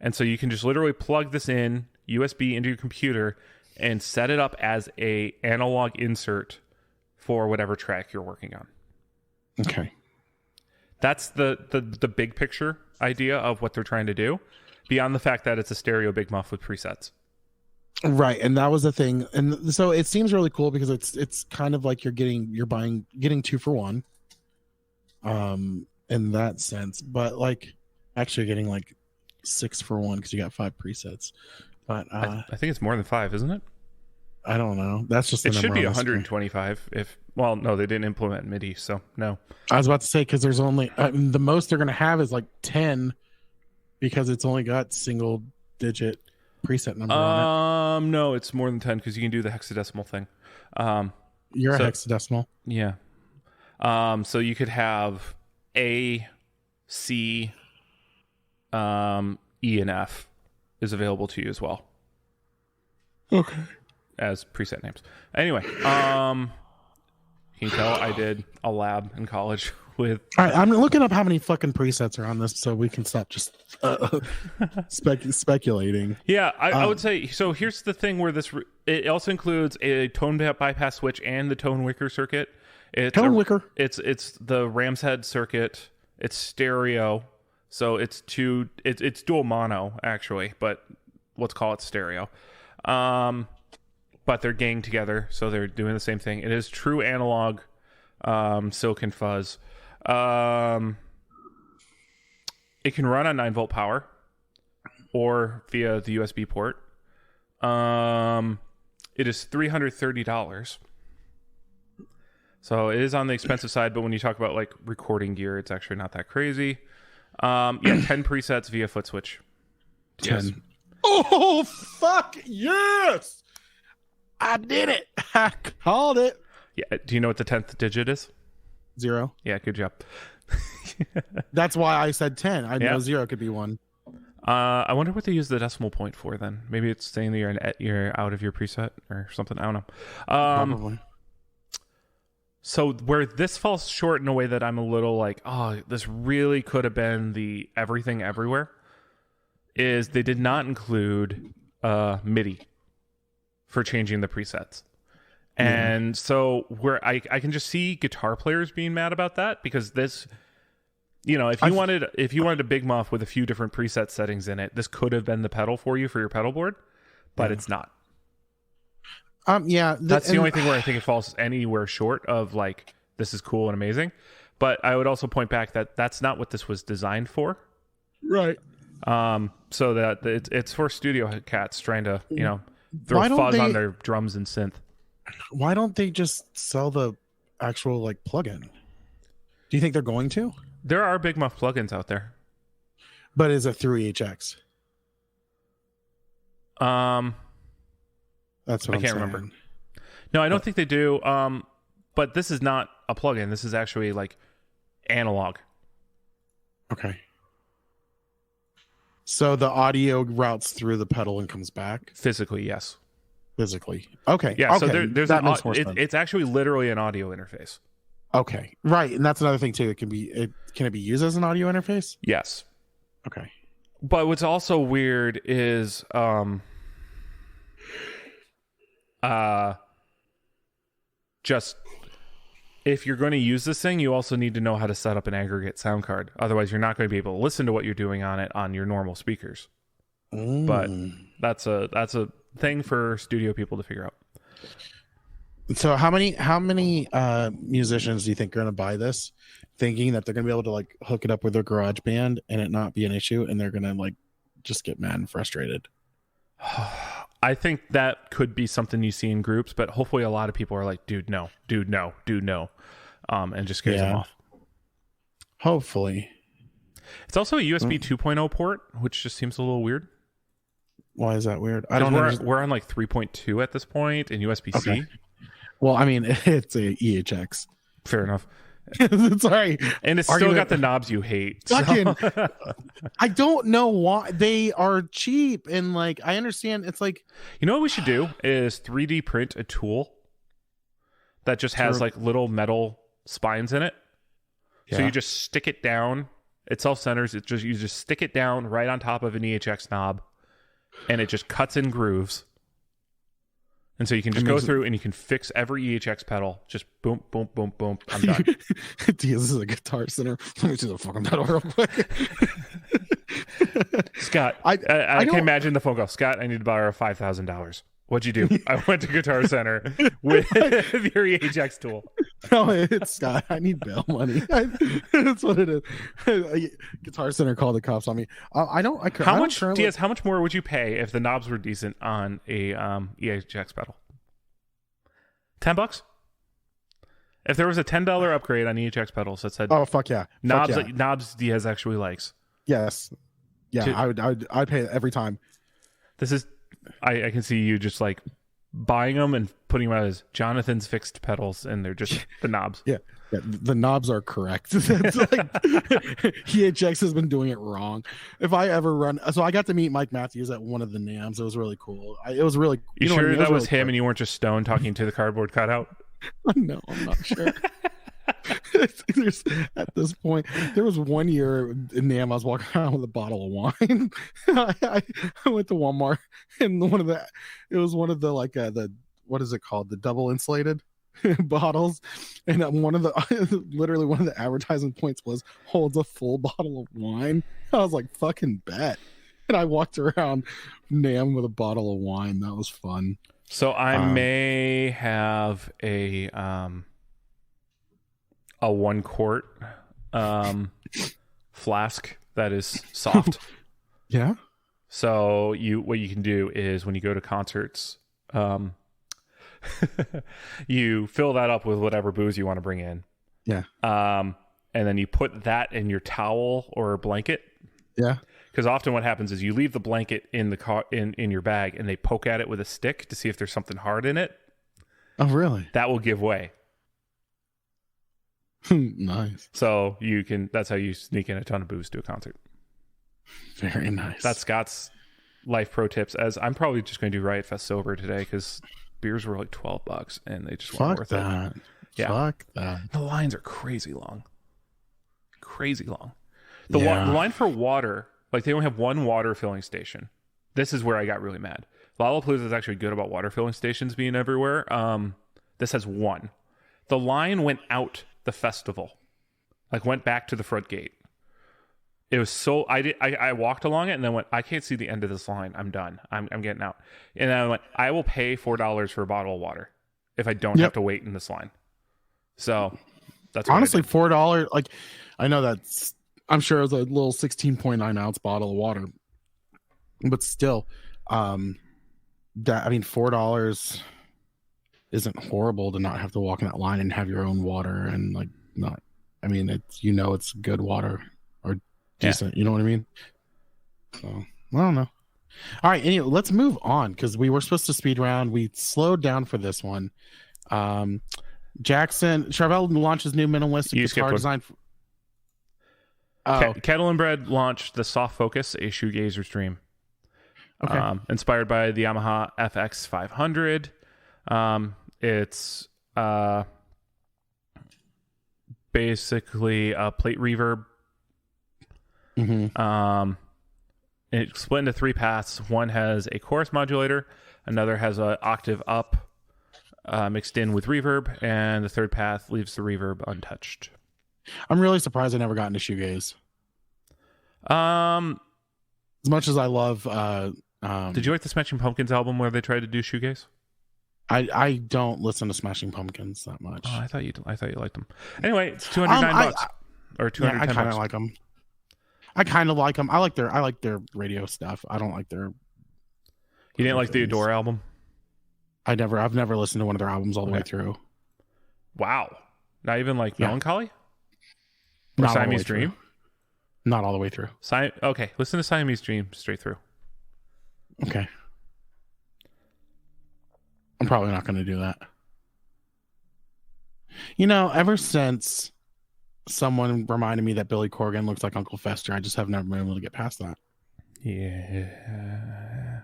And so you can just literally plug this in USB into your computer and set it up as a analog insert for whatever track you're working on. Okay. That's the big picture idea of what they're trying to do, beyond the fact that it's a stereo Big Muff with presets. Right, and that was the thing. And so it seems really cool because it's kind of like you're getting 2 for 1. In that sense, but like actually getting like 6 for 1 because you got 5 presets. But I think it's more than 5, isn't it? I don't know. That's just the it number should be on 125. No, they didn't implement MIDI, so no. I was about to say because there's only the most they're going to have is like 10 because it's only got single digit preset number on it. No, it's more than 10 because you can do the hexadecimal thing. You're a hexadecimal. Yeah. So you could have A, C, E, and F is available to you as well. Okay. As preset names. Anyway, can you tell I did a lab in college with... All right, I'm looking up how many fucking presets are on this so we can stop just speculating. Yeah, I would say, so here's the thing where it also includes a tone bypass switch and the tone wicker circuit. It's the Ram's Head circuit. It's stereo, so it's dual mono actually, but let's call it stereo. But they're ganged together, so they're doing the same thing. It is true analog, silicon fuzz. It can run on 9-volt power or via the USB port. It is $330. So it is on the expensive side, but when you talk about like recording gear, it's actually not that crazy. 10 presets via foot switch. 10. Yes. Oh, fuck yes! I did it. I called it. Yeah. Do you know what the 10th digit is? 0. Yeah, good job. That's why I said 10. I know 0 could be 1. I wonder what they use the decimal point for then. Maybe it's saying that you're out of your preset or something. I don't know. Probably. So where this falls short in a way that I'm a little like, oh, this really could have been the everything everywhere, is they did not include MIDI for changing the presets. And so where I can just see guitar players being mad about that, because this, if you wanted a Big Muff with a few different preset settings in it, this could have been the pedal for you for your pedal board, but it's not. That's the only thing where I think it falls anywhere short of like, this is cool and amazing. But I would also point back that that's not what this was designed for. Right. So that it's for studio cats trying to, throw fuzz on their drums and synth. Why don't they just sell the actual like plugin? Do you think they're going to? There are Big Muff plugins out there. But is it through EHX? That's what I can't remember. No, I don't think they do. But this is not a plugin. This is actually like analog. Okay. So the audio routes through the pedal and comes back Physically, yes. physically. Okay. Yeah. Okay. So there's that makes more sense. it's actually literally an audio interface. Okay. Right. And that's another thing too. Can it be used as an audio interface? Yes. Okay. But what's also weird is just if you're going to use this thing, you also need to know how to set up an aggregate sound card. Otherwise, you're not going to be able to listen to what you're doing on it on your normal speakers. But that's a thing for studio people to figure out. So how many musicians do you think are going to buy this, thinking that they're going to be able to like hook it up with their garage band and it not be an issue, and they're going to like just get mad and frustrated? I think that could be something you see in groups, but hopefully a lot of people are like, dude, no, and just get them off. Hopefully. It's also a USB 2.0 port, which just seems a little weird. Why is that weird? I don't know. We're on like 3.2 at this point in USB-C. Okay. Well, I mean, it's a EHX. Fair enough. Sorry. And it's still got the knobs you hate. Fucking, I don't know why they are cheap. And like, I understand it's like, you know what we should do is 3D print a tool that just has like little metal spines in it. Yeah. So you just stick it down. It self-centers. You just stick it down right on top of an EHX knob, and it just cuts in grooves. And so you can just go through and you can fix every EHX pedal. Just boom, boom, boom, boom. I'm done. This is a Guitar Center. Let me see the fucking pedal real quick. Scott, I can imagine the phone call. Scott, I need to borrow $5,000. What'd you do? I went to Guitar Center with your EHX tool. No, it's Scott. I need bail money. That's what it is. Guitar Center called the cops on me. How much more would you pay if the knobs were decent on a EHX pedal? $10? If there was a $10 upgrade on EHX pedals that said, "Oh fuck yeah, knobs Diaz actually likes." Yes, yeah, I'd pay it every time. This is. I can see you just like buying them and putting them out as Jonathan's fixed pedals, and they're just the knobs. Yeah, the knobs are correct. That's like, EHX has been doing it wrong. If I ever run, so I got to meet Mike Matthews at one of the NAMs. It was really cool. It was really. You sure that was him, and you weren't just stoned talking to the cardboard cutout? No, I'm not sure. At this point, there was one year in NAM I was walking around with a bottle of wine. I went to Walmart, and one of the like the what is it called, the double insulated bottles, and literally one of the advertising points was holds a full bottle of wine. I was like, fucking bet. And I walked around NAM with a bottle of wine. That was fun. So I may have a 1 quart flask that is soft. Yeah. So what you can do is when you go to concerts, you fill that up with whatever booze you want to bring in. Yeah. And then you put that in your towel or blanket. Yeah. Because often what happens is you leave the blanket in the car in your bag, and they poke at it with a stick to see if there's something hard in it. Oh, really? That will give way. Nice. So that's how you sneak in a ton of booze to a concert. Very nice. That's Scott's life pro tips, as I'm probably just going to do Riot Fest sober today because beers were like $12 and they just weren't worth it. Yeah. Fuck that. The lines are crazy long. The line for water, like they only have one water filling station. This is where I got really mad. Lollapalooza is actually good about water filling stations being everywhere. This has one. The line went out the festival, like went back to the front gate. It was so I walked along it and then went, I can't see the end of this line. I'm done. I'm getting out. And then I went, I will pay $4 for a bottle of water if I don't have to wait in this line. So that's honestly $4. Like, I know I'm sure it was a little 16.9 ounce bottle of water, but still, $4 isn't horrible to not have to walk in that line and have your own water and like not. I mean, it's good water or decent. Yeah. You know what I mean? So I don't know. All right, anyway, let's move on because we were supposed to speed round. We slowed down for this one. Jackson Charvel launches new minimalistic You guitar skipped one. design. Oh, Kettle and Bread launched the Soft Focus, a shoegazer's dream. okay. Inspired by the Yamaha FX 500. It's basically a plate reverb. Mm-hmm. It's split into 3 paths. One has a chorus modulator, another has an octave up mixed in with reverb, and the third path leaves the reverb untouched. I'm really surprised I never got into shoegaze. As much as I love did you like the Smashing Pumpkins album where they tried to do shoegaze? I don't listen to Smashing Pumpkins that much. Oh, I thought you liked them. Anyway, it's $209 or $210. I kind of like them. I kind of like them. I like their radio stuff. I don't like their. You didn't like the Adore album? I've never listened to one of their albums all the way through. Wow, not even like Melancholy or Not Siamese Dream? Through. Not all the way through. Okay, listen to Siamese Dream straight through. Okay. I'm probably not going to do that. Ever since someone reminded me that Billy Corgan looks like Uncle Fester, I just have never been able to get past that. Yeah.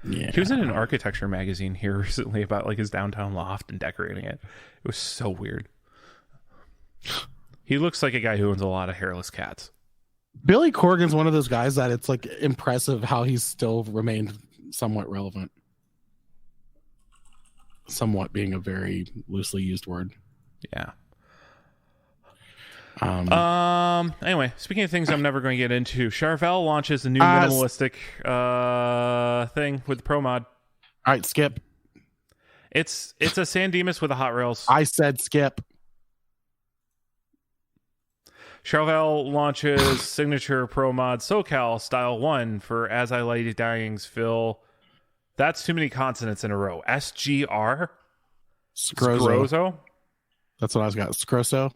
He was in an architecture magazine here recently about like his downtown loft and decorating it. It was so weird. He looks like a guy who owns a lot of hairless cats. Billy Corgan's one of those guys that it's like impressive how he's still remained somewhat relevant. Somewhat being a very loosely used word. Yeah. Anyway, speaking of things I'm never going to get into, Charvel launches a new minimalistic thing with Pro Mod. All right, skip. It's a San Dimas with a hot rails. I said skip. Charvel launches signature Pro Mod SoCal Style 1 for As I Lay Dying's Phil. That's too many consonants in a row. SGR? Scrozo. That's what I was got. Scrozo.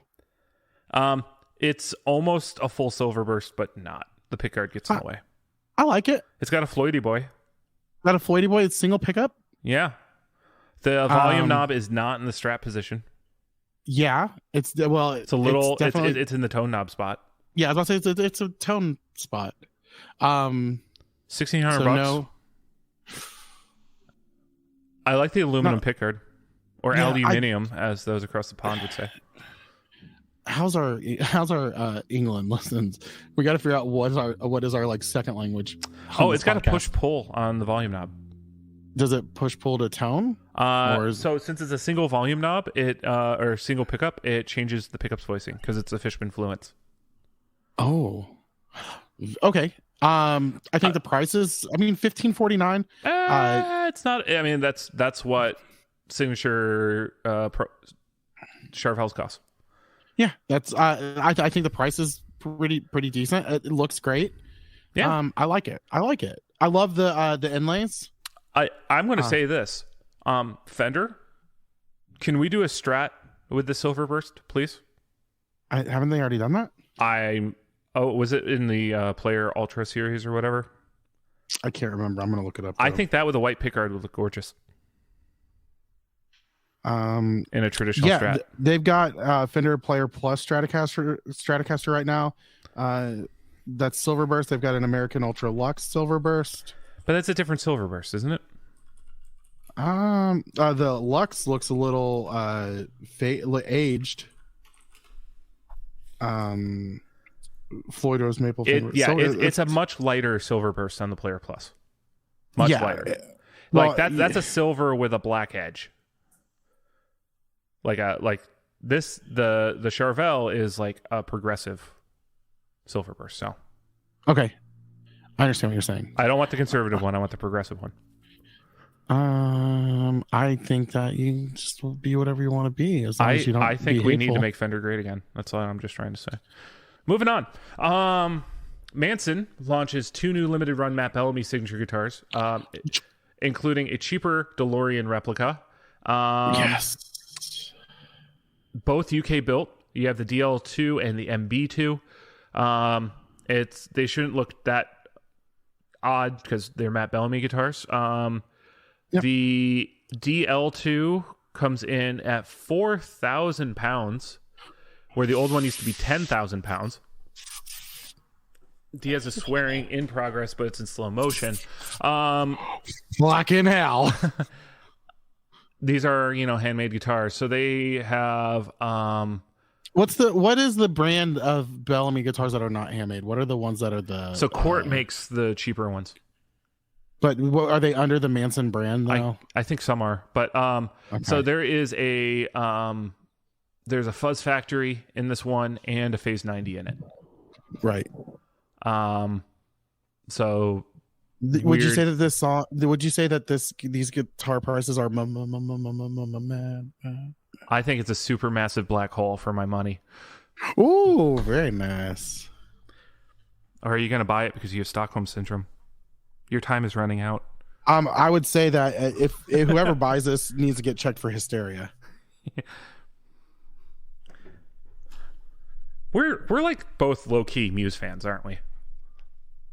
It's almost a full silver burst, but not. The pickguard gets in the way. I like it. It's got a Floydy boy. Got a Floydy boy. It's single pickup. Yeah. The volume knob is not in the strap position. Yeah, it's a little. It's in the tone knob spot. Yeah, I was about to say it's a tone spot. $1,600 bucks. No. I like the aluminum pickguard, or aluminium, as those across the pond would say. How's our England lessons? We got to figure out what is our like second language. It's got a push pull on the volume knob. Does it push pull to tone? So since it's a single volume knob, or single pickup, it changes the pickup's voicing because it's a Fishman Fluence. Oh, okay. I think the price is, $15.49. It's not. I mean, that's what signature Charvel's cost. Yeah, that's. I think the price is pretty decent. It looks great. Yeah, I like it. I love the inlays. I'm going to say this. Fender, can we do a Strat with the Silver Burst, please? Haven't they already done that? Was it in the Player Ultra series or whatever? I can't remember. I'm going to look it up, though. I think that with a white pickguard would look gorgeous. In a traditional Strat. They've got Fender Player Plus Stratocaster right now. That's Silver Burst. They've got an American Ultra Lux Silver Burst. But that's a different Silver Burst, isn't it? The Lux looks a little aged. Floyd Rose Maple. It's a much lighter Silver Burst on the Player Plus. Much lighter. That's a silver with a black edge. The Charvel is like a progressive Silver Burst. So okay, I understand what you're saying. I don't want the conservative one. I want the progressive one. I think that you just will be whatever you want to be, as long as you don't. I think we need to make Fender great again. That's all I'm just trying to say. Moving on. Manson launches 2 new limited run Matt Bellamy signature guitars, including a cheaper DeLorean replica. Yes. Both UK built. You have the DL2 and the MB2. They shouldn't look that odd because they're Matt Bellamy guitars. The DL2 comes in at 4,000 pounds, where the old one used to be 10,000 pounds. Diaz is swearing in progress, but it's in slow motion. Fucking hell. These are, handmade guitars. So they have what is the brand of Bellamy guitars that are not handmade? What are the ones that are the So Court makes the cheaper ones. But are they under the Manson brand though? I think some are. But Okay. So there is a there's a Fuzz Factory in this one and a Phase 90 in it. Right. So would you say that these guitar prices are I think it's a super massive black hole for my money. Ooh, very nice. Or are you going to buy it because you have Stockholm syndrome? Your time is running out. I would say that if whoever buys this needs to get checked for hysteria. We're like both low-key Muse fans, aren't we?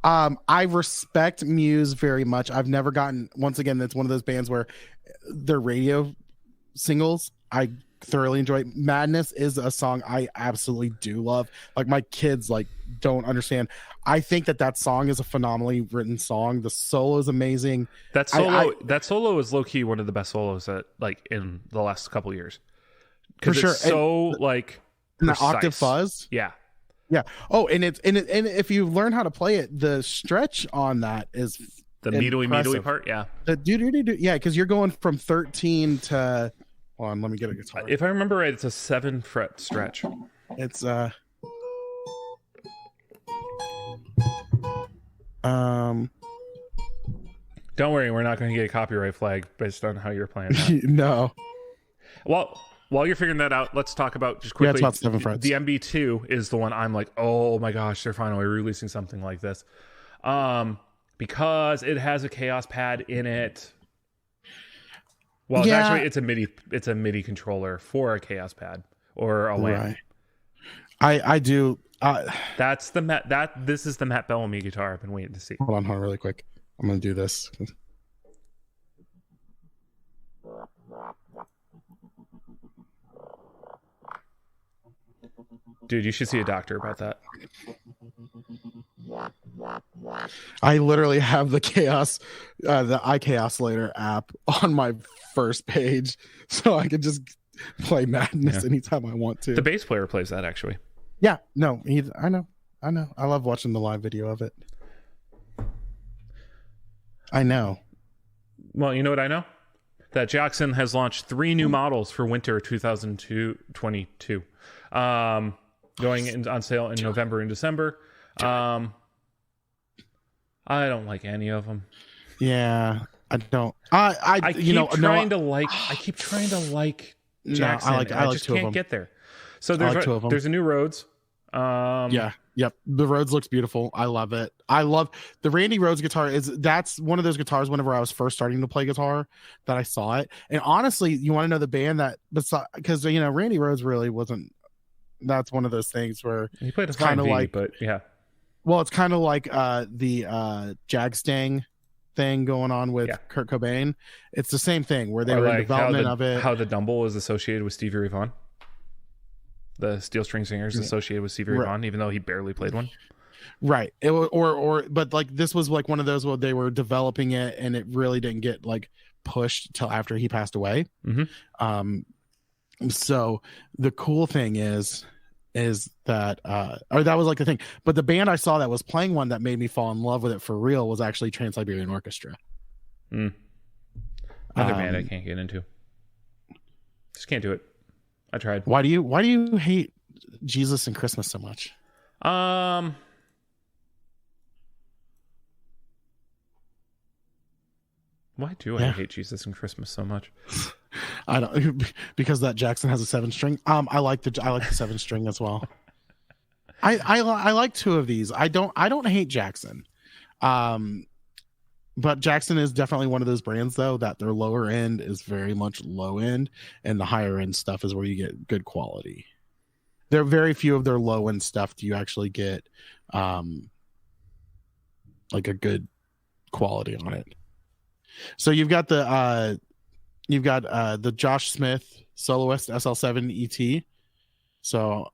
I respect Muse very much. I've never gotten, once again, that's one of those bands where their radio singles I thoroughly enjoy. Madness is a song I absolutely do love. Like, my kids don't understand. I think that song is a phenomenally written song. The solo is amazing. That solo is low-key one of the best solos that in the last couple years. For sure. It's so and the octave fuzz. Yeah. Yeah. Oh, and if you learn how to play it, the stretch on that is the meedly part. Yeah. The do. Yeah, because you're going from 13 to. Hold on, let me get a guitar. If I remember right, it's a 7-fret stretch. It's Don't worry, we're not going to get a copyright flag based on how you're playing that. No. Well, while you're figuring that out, let's talk about just quickly. Yeah, it's about 7 frets. The MB2 is the one I'm like, oh my gosh, they're finally releasing something like this, because it has a Chaos pad in it. Well, it's a MIDI controller for a Chaos pad or a lamp. Right. I do. This is the Matt Bellamy guitar I've been waiting to see. Hold on, really quick. I'm gonna do this. Dude, you should see a doctor about that. I literally have the IK Oscillator app on my first page, so I can just play Madness anytime I want to. The bass player plays that, actually. Yeah, no, I know. I love watching the live video of it. I know. Well, you know what I know? That Jackson has launched 3 new models for winter 2022. Going on sale in November and December. I don't like any of them. Yeah, I don't. I keep trying to like Jackson. I just can't get there. So there's a new Rhodes. Yep. The Rhodes looks beautiful. I love it. I love the Randy Rhodes guitar. That's one of those guitars whenever I was first starting to play guitar that I saw it. And honestly, you want to know the band that, because Randy Rhodes really wasn't. That's one of those things where he played a fine V, but yeah. Well, it's kind of like the Jag-Stang thing going on with Kurt Cobain. It's the same thing where they were in development of it. How the Dumble is associated with Stevie Ray Vaughan. The steel string singer is associated with Stevie Ray Vaughan, even though he barely played one. Right. But this was one of those where they were developing it and it really didn't get pushed till after he passed away. Mm-hmm. So the cool thing is that or that was the thing, but the band I saw that was playing one that made me fall in love with it for real was actually Trans-Siberian Orchestra. Another band I can't get into. Just can't do it. I tried. Why do you hate Jesus and Christmas so much? Why do I hate Jesus and Christmas so much? I don't, because that Jackson has a 7-string. I like the 7-string as well. I like 2 of these. I don't hate Jackson. But Jackson is definitely one of those brands though that their lower end is very much low end and the higher end stuff is where you get good quality. There are very few of their low end stuff do you actually get a good quality on it. So you've got the You've got the Josh Smith Soloist SL7 ET. So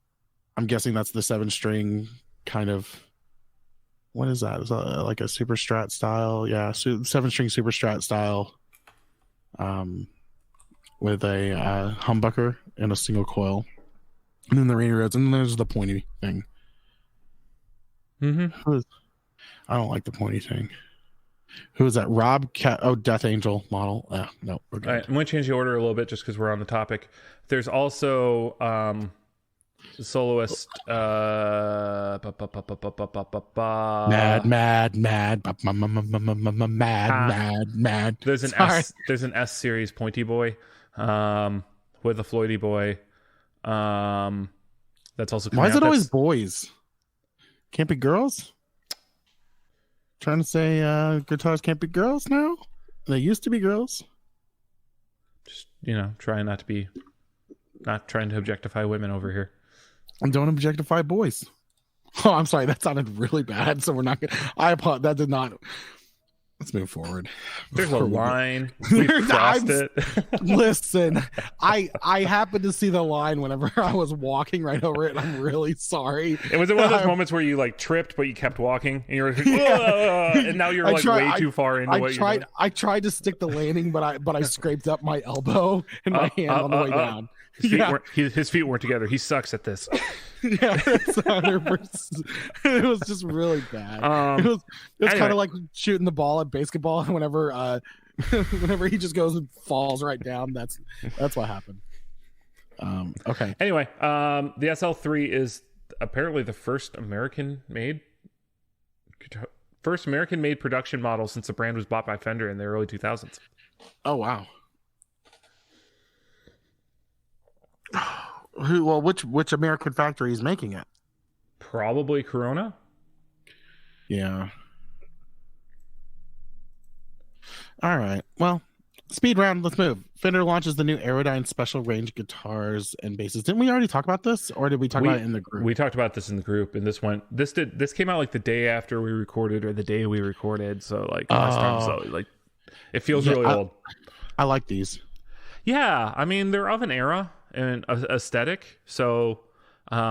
I'm guessing that's the 7-string kind of. What is that? Is that like a super strat style? Yeah, 7-string super strat style. With a humbucker and a single coil, and then the Rainy Roads, and then there's the pointy thing. Mm-hmm. I don't like the pointy thing. Who is that? Rob Cat? Oh, Death Angel model. No, we're good. All right, I'm going to change the order a little bit just because we're on the topic. There's also Soloist. Mad. There's an There's an S series pointy boy, with a Floydy boy. That's also. Why is it always boys? Can't be girls. Trying to say guitars can't be girls now? They used to be girls. Just, trying not trying to objectify women over here. And don't objectify boys. Oh, I'm sorry. That sounded really bad. So we're not going to. I apologize. That did not. Let's move forward. There's a line. We've crossed it. Listen, I happened to see the line whenever I was walking right over it. I'm really sorry. It was one of those moments where you like tripped, but you kept walking, and you're like, and now you're way too far into what you're doing. I tried to stick the landing, but I scraped up my elbow and my hand on the way down. His feet weren't together. He sucks at this. Yeah, it's 100%. It was just really bad. It was kind of like shooting the ball at basketball. Whenever he just goes and falls right down, that's what happened. Okay. Anyway, the SL3 is apparently the first American-made production model since the brand was bought by Fender in the early 2000s. Oh wow. Which American factory is making it? Probably Corona. Yeah. All right. Well, speed round. Let's move. Fender launches the new Aerodyne special range guitars and basses. Didn't we already talk about this, or did we talk about it in the group? We talked about this in the group, and this came out like the day after we recorded, or the day we recorded. So like last time, so like it feels really old. I like these. Yeah, I mean they're of an era and aesthetic. So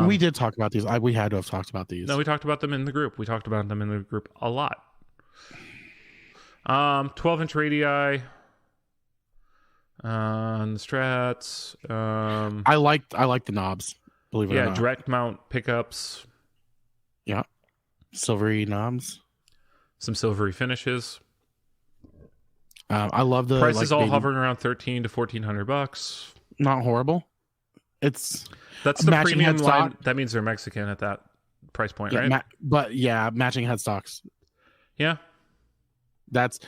we did talk about these. We had to have talked about these. No, we talked about them in the group. We talked about them in the group a lot. 12-inch radii on the Strats. I like the knobs. Believe it or not. Yeah, direct mount pickups. Yeah, silvery knobs. Some silvery finishes. I love the prices all hovering around $1,300 to $1,400. Not horrible. That's the premium line. That means they're Mexican at that price point, yeah, right? But yeah, matching headstocks. Yeah, that's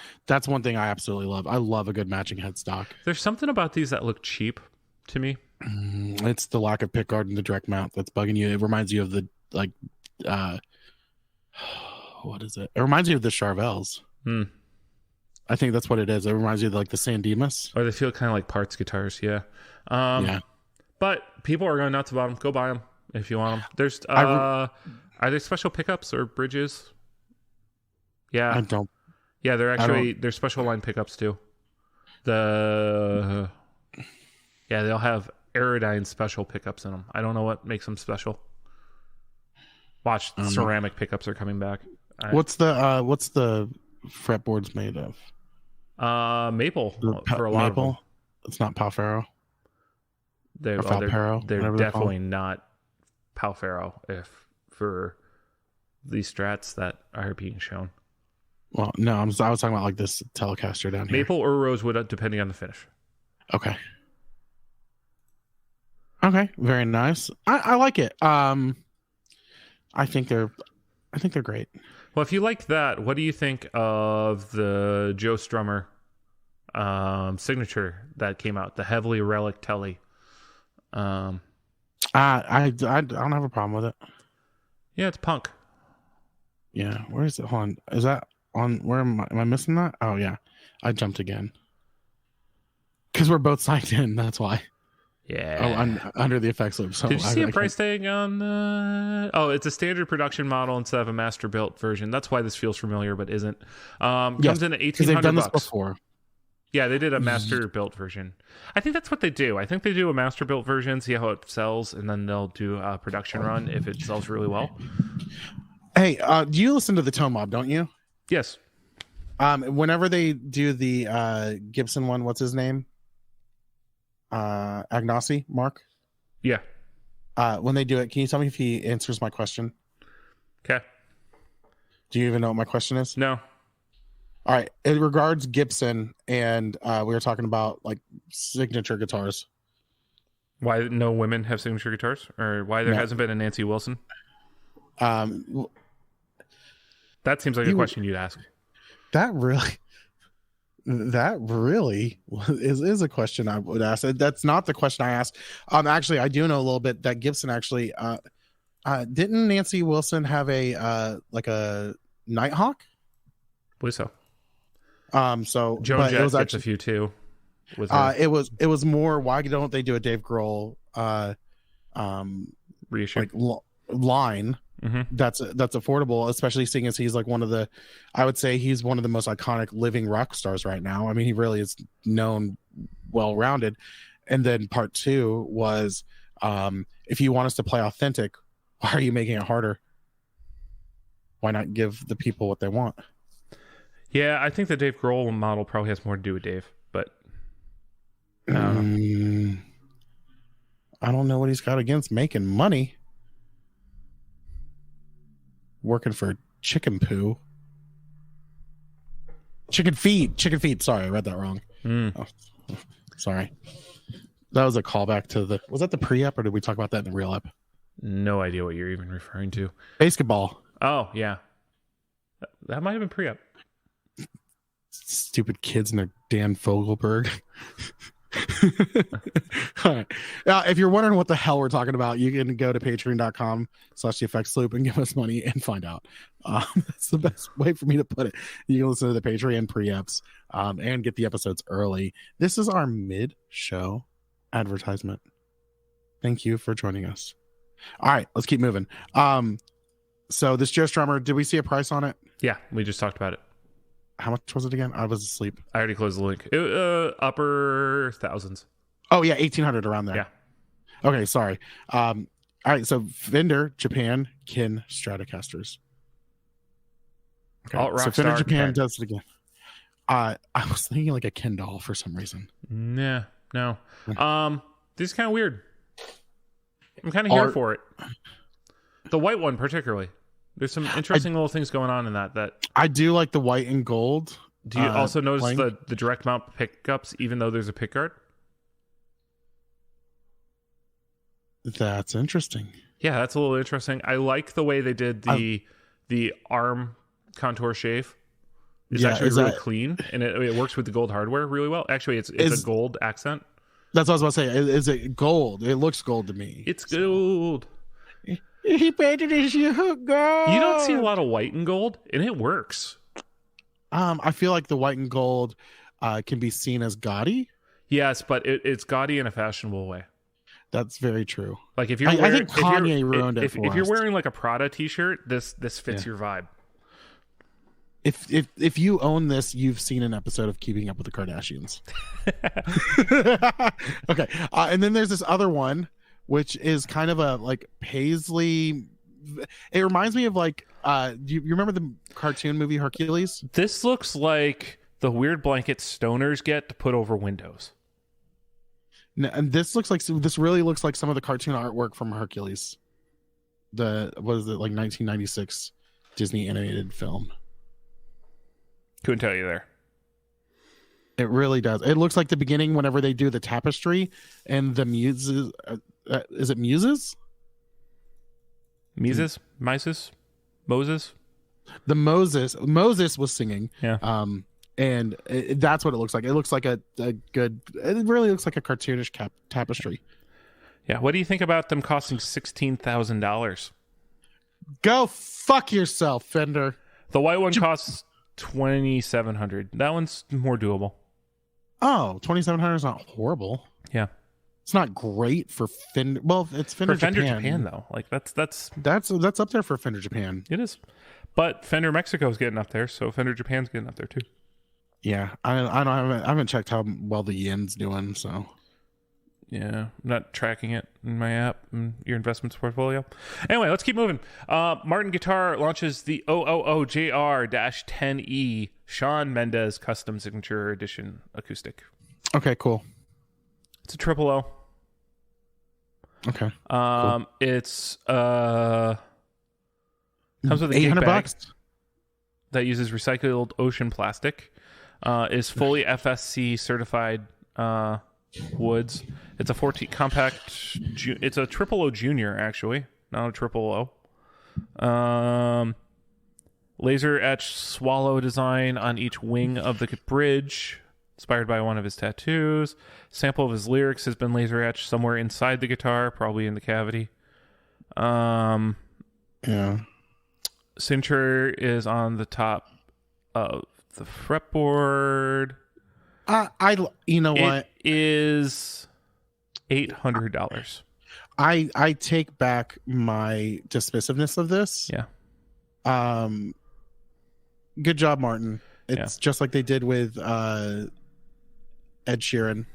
one thing I absolutely love. I love a good matching headstock. There's something about these that look cheap to me. It's the lack of pickguard and the direct mount that's bugging you. It reminds you of the what is it? It reminds you of the Charvels. I think that's what it is. It reminds you of like the San Dimas. Or they feel kind of like parts guitars, yeah. Yeah. But people are going nuts about them. Go buy them if you want them. There's are there special pickups or bridges? Yeah. I don't. Yeah, they're special line pickups too. They'll have Aerodyne special pickups in them. I don't know what makes them special. Watch, ceramic pickups are coming back. What's the fretboards made of? Maple for a lot of them. It's not Palfaro. They're definitely not Palfaro for these Strats that are being shown. Well, no, I was talking about like this Telecaster down here. Maple or rosewood, depending on the finish. Okay, very nice. I like it. I think they're great. Well, if you like that, what do you think of the Joe Strummer signature that came out, the heavily relic Telly? I don't have a problem with it. Yeah, it's punk. Yeah, where is it? Hold on. Is that on? Where am I missing that? Oh yeah, I jumped again. Because we're both signed in. That's why. Yeah. Oh, under the effects loop. So did you see a price tag on? It's a standard production model instead of a master built version. That's why this feels familiar, but isn't. Comes in at $1,800. They've done this before. Yeah, they did a master built version. I think that's what they do. I think they do a master built version, see how it sells, and then they'll do a production run if it sells really well. Hey, do you listen to the Tone Mob, don't you? Yes. Whenever they do the Gibson one, what's his name? Agnasi, Mark? Yeah. When they do it, can you tell me if he answers my question? Okay. Do you even know what my question is? No. All right. It regards Gibson, and we were talking about like signature guitars. Why no women have signature guitars, or why there hasn't been a Nancy Wilson? That seems like a question you'd ask. That really is a question I would ask. That's not the question I asked. Actually, I do know a little bit that Gibson actually didn't Nancy Wilson have a like a Nighthawk? I believe so. So Joan Jett gets a few too. It was more. Why don't they do a Dave Grohl reissue like line? Mm-hmm. That's affordable, especially seeing as he's like I would say he's one of the most iconic living rock stars right now. I mean, he really is known, well-rounded. And then part 2 was, if you want us to play authentic, why are you making it harder? Why not give the people what they want? Yeah, I think the Dave Grohl model probably has more to do with Dave, but I don't know what he's got against making money. Working for chicken feed. Sorry, I read that wrong. Oh, sorry. That was a callback to was that the pre-ep, or did we talk about that in the real ep? No idea what you're even referring to. Basketball. Oh yeah, that might have been pre-ep. Stupid kids in their Dan Fogelberg. All right. If you're wondering what the hell we're talking about, you can go to patreon.com/theeffectsloop and give us money and find out. That's the best way for me to put it. You can listen to the Patreon pre-eps and get the episodes early. This is our mid-show advertisement. Thank you for joining us. All right, let's keep moving. So this Joe Strummer, did we see a price on it? Yeah, we just talked about it. How much was it again? I was asleep. I already closed the link. Upper thousands. Oh yeah, 1,800 around there. Yeah. Okay, sorry. All right, so Fender Japan Kin Stratocasters. Okay, so Fender Japan does it again. I was thinking like a Ken doll for some reason. Yeah, no. This is kind of weird. I'm kind of here for it. The white one particularly. There's some interesting little things going on in that. I do like the white and gold. Do you also notice the direct mount pickups, even though there's a pickguard? That's interesting. Yeah, that's a little interesting. I like the way they did the arm contour shave. It's actually really clean, and it works with the gold hardware really well. Actually, it's a gold accent. That's what I was about to say. Is it gold? It looks gold to me. It's gold. He painted his gold. You don't see a lot of white and gold, and it works. I feel like the white and gold can be seen as gaudy. Yes, but it's gaudy in a fashionable way. That's very true. Like if you're, I think Kanye ruined it. If you're wearing like a Prada T-shirt, this fits your vibe. If you own this, you've seen an episode of Keeping Up with the Kardashians. Okay, and then there's this other one, which is kind of a like paisley. It reminds me of like, do you remember the cartoon movie Hercules? This looks like the weird blanket stoners get to put over windows. And this really looks like some of the cartoon artwork from Hercules. What is it, like 1996 Disney animated film? Couldn't tell you there. It really does. It looks like the beginning whenever they do the tapestry and the muses. Is it muses? Mises? Mises? Moses? The Moses was singing. Yeah. And that's what it looks like. It looks like a good. It really looks like a cartoonish tapestry. Yeah. What do you think about them costing $16,000? Go fuck yourself, Fender. The white one costs $2,700. That one's more doable. Oh, $2,700 is not horrible. Yeah. It's not great for Fender. Well, it's Fender Japan though. Like that's up there for Fender Japan. It is. But Fender Mexico's getting up there, so Fender Japan's getting up there too. Yeah, I haven't checked how well the yen's doing. So Yeah, I'm not tracking it in my app and your investments portfolio. Anyway, let's keep moving. Martin Guitar launches the OOOJR-10E Shawn Mendes Custom Signature Edition Acoustic. okay, cool. It's a triple O. Okay, cool. It's comes with a gig $800 bag that uses recycled ocean plastic. Is fully FSC certified woods. It's a 14 compact. It's a triple O junior, actually, not a triple O. Laser etched swallow design on each wing of the bridge, inspired by one of his tattoos. Sample of his lyrics has been laser etched somewhere inside the guitar, probably in the cavity. Yeah. Signature is on the top of the fretboard. You know what? It is $800. I take back my dismissiveness of this. Yeah. Good job, Martin. It's just like they did with Ed Sheeran.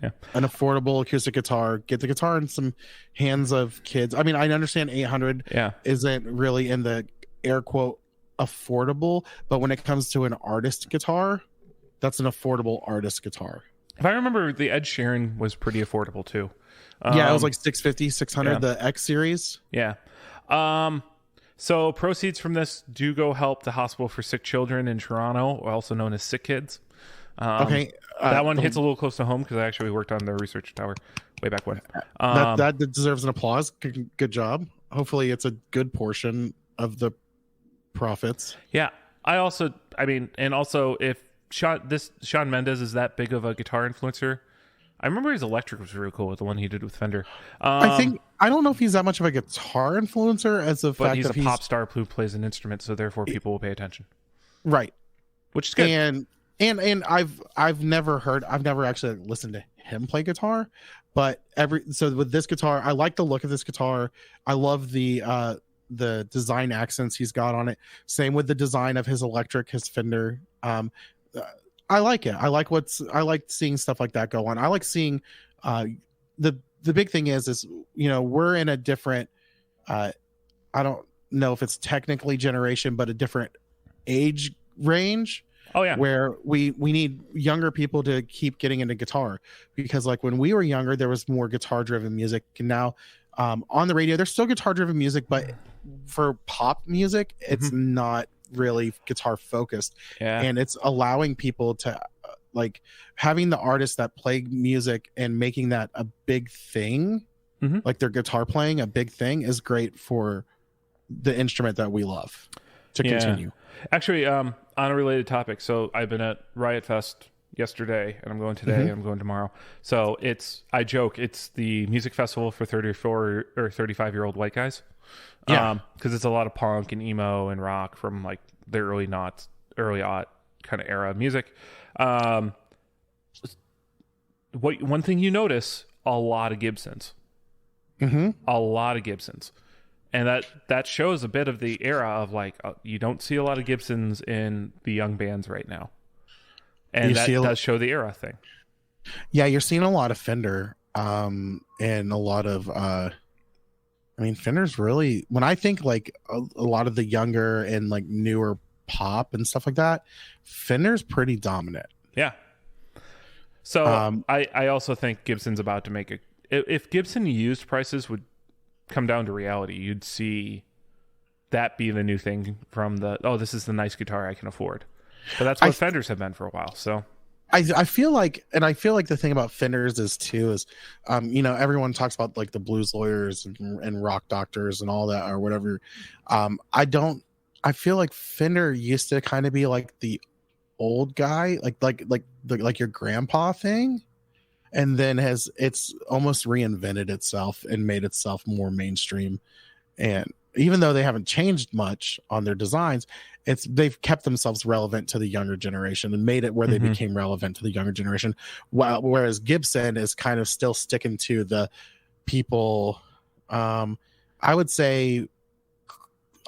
Yeah. An affordable acoustic guitar. Get the guitar in some hands of kids. I mean, I understand 800 isn't really in the air quote affordable, but when it comes to an artist guitar, that's an affordable artist guitar. If I remember, the Ed Sheeran was pretty affordable too. Yeah, it was like 650, 600, the X series. Yeah. So proceeds from this do go help the Hospital for Sick Children in Toronto, also known as Sick Kids. Okay. That one hits a little close to home because I actually worked on their research tower way back when. That deserves an applause. Good job. Hopefully it's a good portion of the profits. Yeah. If Shawn Mendes is that big of a guitar influencer, I remember his electric was really cool with the one he did with Fender. I don't know if he's that much of a guitar influencer as the fact he's that a pop star who plays an instrument, so therefore people will pay attention. Right. Which is good. And I've never actually listened to him play guitar, but with this guitar, I like the look of this guitar. I love the design accents he's got on it. Same with the design of his electric, his Fender. I like it. I like seeing stuff like that go on. I like seeing the big thing is we're in a different I don't know if it's technically generation, but a different age range. Oh yeah. Where we need younger people to keep getting into guitar, because like when we were younger there was more guitar driven music, and now on the radio there's still guitar driven music, but for pop music it's not really guitar focused. And it's allowing people to like having the artists that play music and making that a big thing, like their guitar playing a big thing, is great for the instrument that we love to continue. Actually, on a related topic, so I've been at Riot Fest yesterday, and I'm going today, and I'm going tomorrow. So I joke, it's the music festival for 34 or 35-year-old white guys. Because it's a lot of punk and emo and rock from like the early aught kind of era of music. One thing you notice, a lot of Gibsons. A lot of Gibsons. And that shows a bit of the era of like, you don't see a lot of Gibsons in the young bands right now. And that does show the era thing. Yeah, you're seeing a lot of Fender and a lot of Fender's really, when I think like a lot of the younger and like newer pop and stuff like that, Fender's pretty dominant. Yeah. So I also think Gibson's about to make if Gibson used prices would come down to reality, you'd see that be the new thing from this is the nice guitar I can afford. But that's what Fenders have been for a while. So I feel like the thing about Fenders is everyone talks about like the blues lawyers and rock doctors and all that or whatever. I feel like Fender used to kind of be like the old guy, like your grandpa thing, and then it's almost reinvented itself and made itself more mainstream. And even though they haven't changed much on their designs, they've kept themselves relevant to the younger generation and made it where they became relevant to the younger generation. Whereas Gibson is kind of still sticking to the people. I would say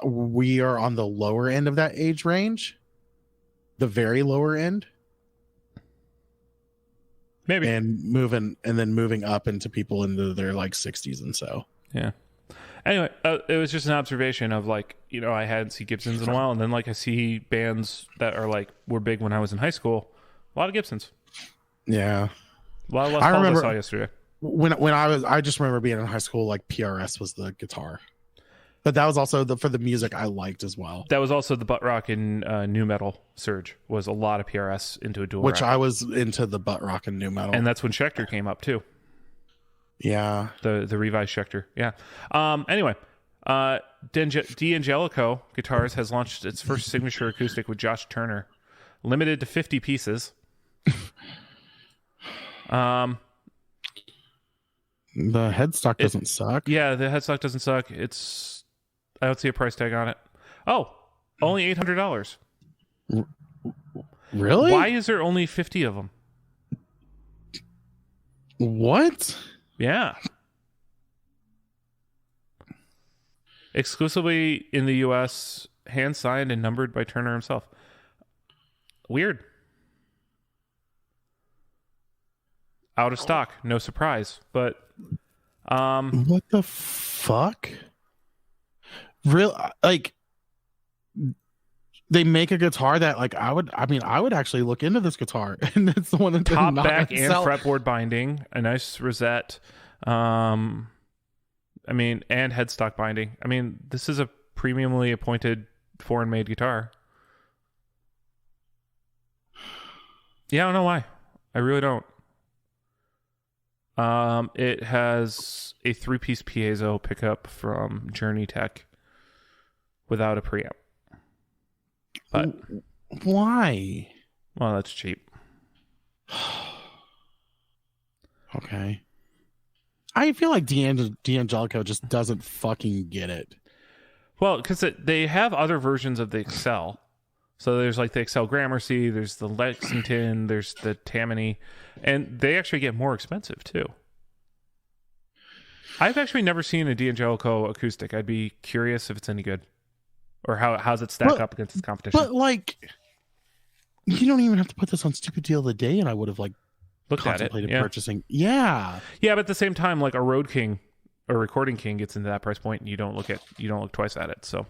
we are on the lower end of that age range, the very lower end. Maybe. and moving up into people into their like 60s and so. Yeah. Anyway, it was just an observation of like, I hadn't seen Gibsons in a while, and then like I see bands that are like were big when I was in high school. A lot of Gibsons. Yeah. A lot of Les Pauls I saw yesterday. When I just remember being in high school, like PRS was the guitar, but that was also for the music I liked as well. That was also the butt rock and new metal surge was a lot of PRS into a dual which rack. I was into the butt rock and new metal, and that's when Schecter came up too. Yeah, the revised Schecter. Yeah. Anyway, D'Angelico Guitars has launched its first signature acoustic with Josh Turner, limited to 50 pieces. The headstock doesn't suck. Yeah, the headstock doesn't suck. I don't see a price tag on it. Oh, only $800. Really? Why is there only 50 of them? What? Yeah. Exclusively in the U.S., hand signed and numbered by Turner himself. Weird. Out of stock, no surprise. But what the fuck? Real like they make a guitar that like I would actually look into this guitar, and it's the one that top back and fretboard binding, a nice rosette, and headstock binding. I mean, this is a premiumly appointed foreign made guitar. Yeah, I don't know why. I really don't. It has a 3-piece piezo pickup from Journey Tech without a preamp. But why? Well, that's cheap. Okay. I feel like D'Angelico just doesn't fucking get it. Well, because they have other versions of the Excel. So there's like the Excel Gramercy, there's the Lexington, there's the Tammany, and they actually get more expensive too. I've actually never seen a D'Angelico acoustic. I'd be curious if it's any good, or how's it stack up against its competition. But like, you don't even have to put this on Stupid Deal of the Day, and I would have like looked contemplated at it, purchasing. Yeah, but at the same time, like a Road King or Recording King gets into that price point, and you don't look twice at it. So.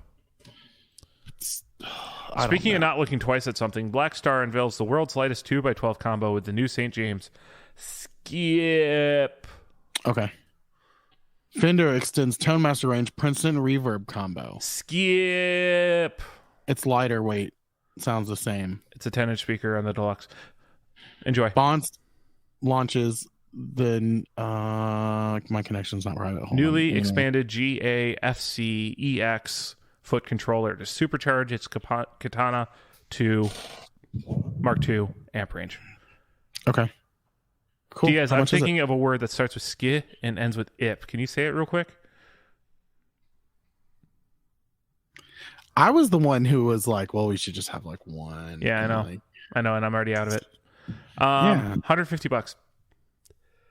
Speaking of not looking twice at something, Black Star unveils the world's lightest 2x12 combo with the new St. James. Skip. Okay. Fender extends Tone Master range Princeton reverb combo. Skip. It's lighter weight. Sounds the same. It's a 10-inch speaker on the Deluxe. Enjoy. Bonds launches the my connection's not right. Newly expanded GAFC-EX foot controller to supercharge its Katana to Mark II amp range. Okay. Cool. Diaz, I'm thinking of a word that starts with ski and ends with ip. Can you say it real quick? I was the one who was like, well, we should just have like one. Yeah, I know. I know, and I'm already out of it. Yeah. $150.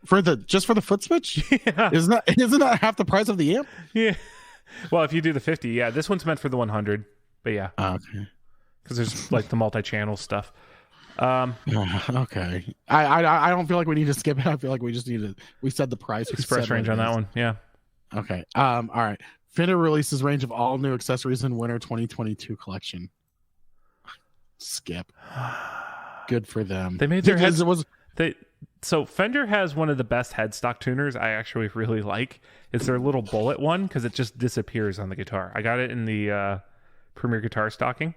For the foot switch? Yeah. Isn't that half the price of the amp? Yeah. Well, if you do the 50, yeah, this one's meant for the 100, but yeah. Okay. Because there's like the multi-channel stuff. Okay. I don't feel like we need to skip it. I feel like we just need to. We said the price. Express range on that one. Yeah. Okay. All right. Fender releases range of all new accessories in winter 2022 collection. Skip. Good for them. They made their heads. So Fender has one of the best headstock tuners I actually really like. It's their little bullet one because it just disappears on the guitar. I got it in the Premier Guitar stocking.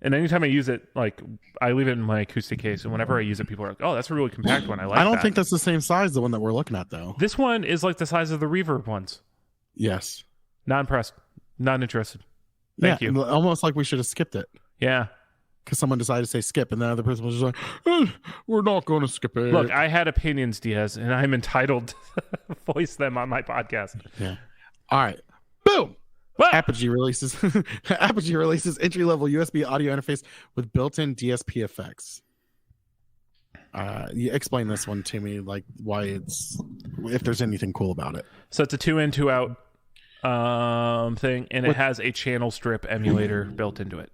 And anytime I use it, like I leave it in my acoustic case, and whenever I use it, people are like, "Oh, that's a really compact one. I like." I don't think that's the same size the one that we're looking at, though. This one is like the size of the Reverb ones. Yes. Not impressed. Not interested. Thank you. Almost like we should have skipped it. Yeah. Because someone decided to say skip, and the other person was just like, "We're not going to skip it." Look, I had opinions, Diaz, and I'm entitled to voice them on my podcast. Yeah. All right. Boom. What? Apogee releases entry-level USB audio interface with built-in DSP effects. You explain this one to me, like why if there's anything cool about it. So it's a 2-in, 2-out thing, and it has a channel strip emulator built into it.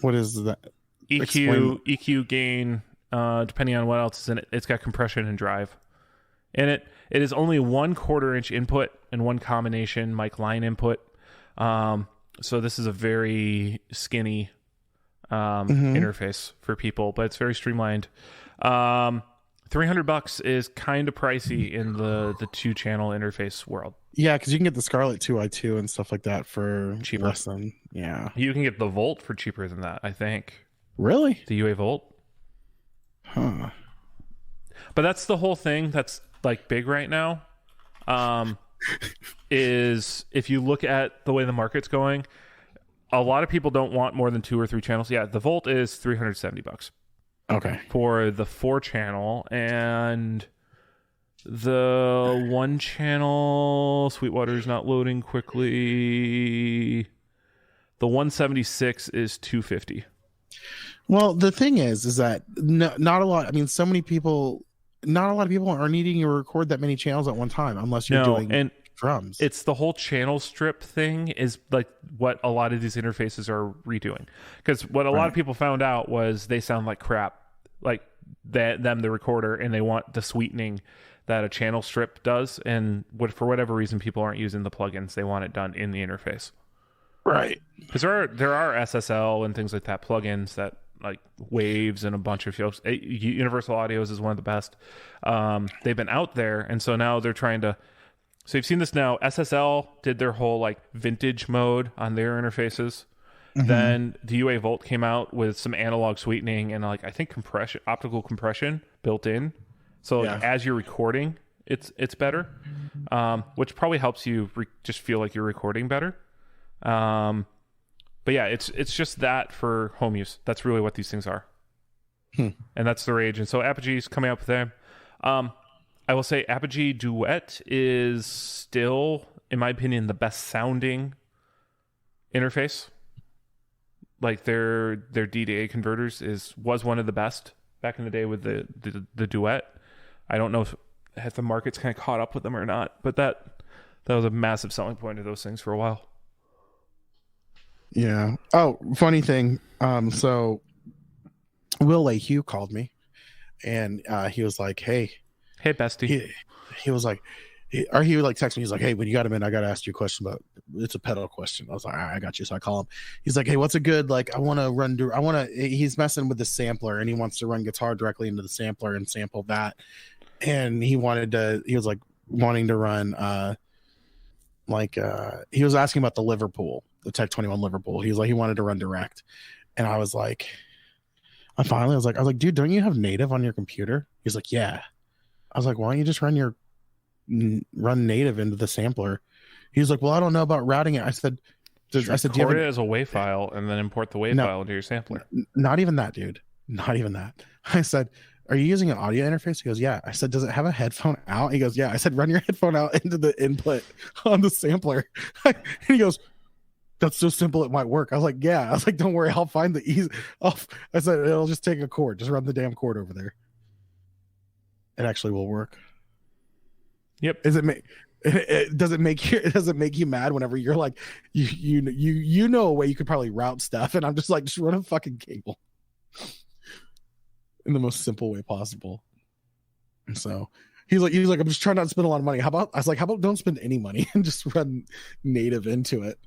What is that? EQ gain, depending on what else is in it. It's got compression and drive in it. It is only 1/4 inch input and one combination mic line input. So this is a very skinny interface for people, but it's very streamlined. $300 is kind of pricey in the 2-channel interface world. Yeah, because you can get the Scarlett 2i2 and stuff like that for cheaper. Less than, yeah. You can get the Volt for cheaper than that, I think. Really? The UA Volt. Huh. But that's the whole thing that's like big right now. Is if you look at the way the market's going, a lot of people don't want more than 2 or 3 channels. Yeah, the Volt is $370. Okay. For the 4-channel, and the 1-channel Sweetwater's not loading quickly. The 176 is $250. Well, the thing is that not a lot. I mean, so many people. Not a lot of people are needing to record that many channels at one time, unless you're doing drums. It's the whole channel strip thing is like what a lot of these interfaces are redoing. Because what a lot of people found out was they sound like crap, like the recorder, and they want the sweetening that a channel strip does. And for whatever reason, people aren't using the plugins. They want it done in the interface. Right. Because there are SSL and things like that plugins that, like Waves and a bunch of folks. Universal Audios is one of the best. They've been out there, and so now they're trying to. So you've seen this now. SSL did their whole like vintage mode on their interfaces. Then the UA Volt came out with some analog sweetening and like I think optical compression built in. So as you're recording, it's better, which probably helps you just feel like you're recording better. But yeah, it's just that for home use. That's really what these things are. And that's the rage. And so Apogee's coming up with them. I will say Apogee Duet is still, in my opinion, the best sounding interface. Like their D-to-A converters was one of the best back in the day with the Duet. I don't know if the market's kind of caught up with them or not, but that was a massive selling point of those things for a while. Yeah. Oh, funny thing. So Will Hugh called me, and he was like, "Hey, bestie." He was like, he would like text me. He's like, "Hey, when you got him in, I got to ask you a question about. It's a pedal question." I was like, "All right, I got you." So I call him. He's like, "Hey, what's a good like? He's messing with the sampler, and he wants to run guitar directly into the sampler and sample that. And he was like wanting to run he was asking about the Liverpool, the Tech 21 Liverpool. He was like, he wanted to run direct. And I was like, dude, don't you have native on your computer? He's like, yeah. I was like, why don't you just run native into the sampler? He was like, well, I don't know about routing it. I said, do you have it as a WAV file and then import the WAV file into your sampler? Not even that, dude. Not even that. I said, are you using an audio interface? He goes, yeah. I said, does it have a headphone out? He goes, yeah. I said, run your headphone out into the input on the sampler. And he goes, that's so simple it might work. I was like, yeah. I was like, don't worry, I'll find the easy. I said, it'll just take a cord. Just run the damn cord over there. It actually will work. Yep. Does it make you mad whenever you're like, you know a way you could probably route stuff, and I'm just like, just run a fucking cable in the most simple way possible. And so he's like, I'm just trying not to spend a lot of money. How about don't spend any money and just run native into it?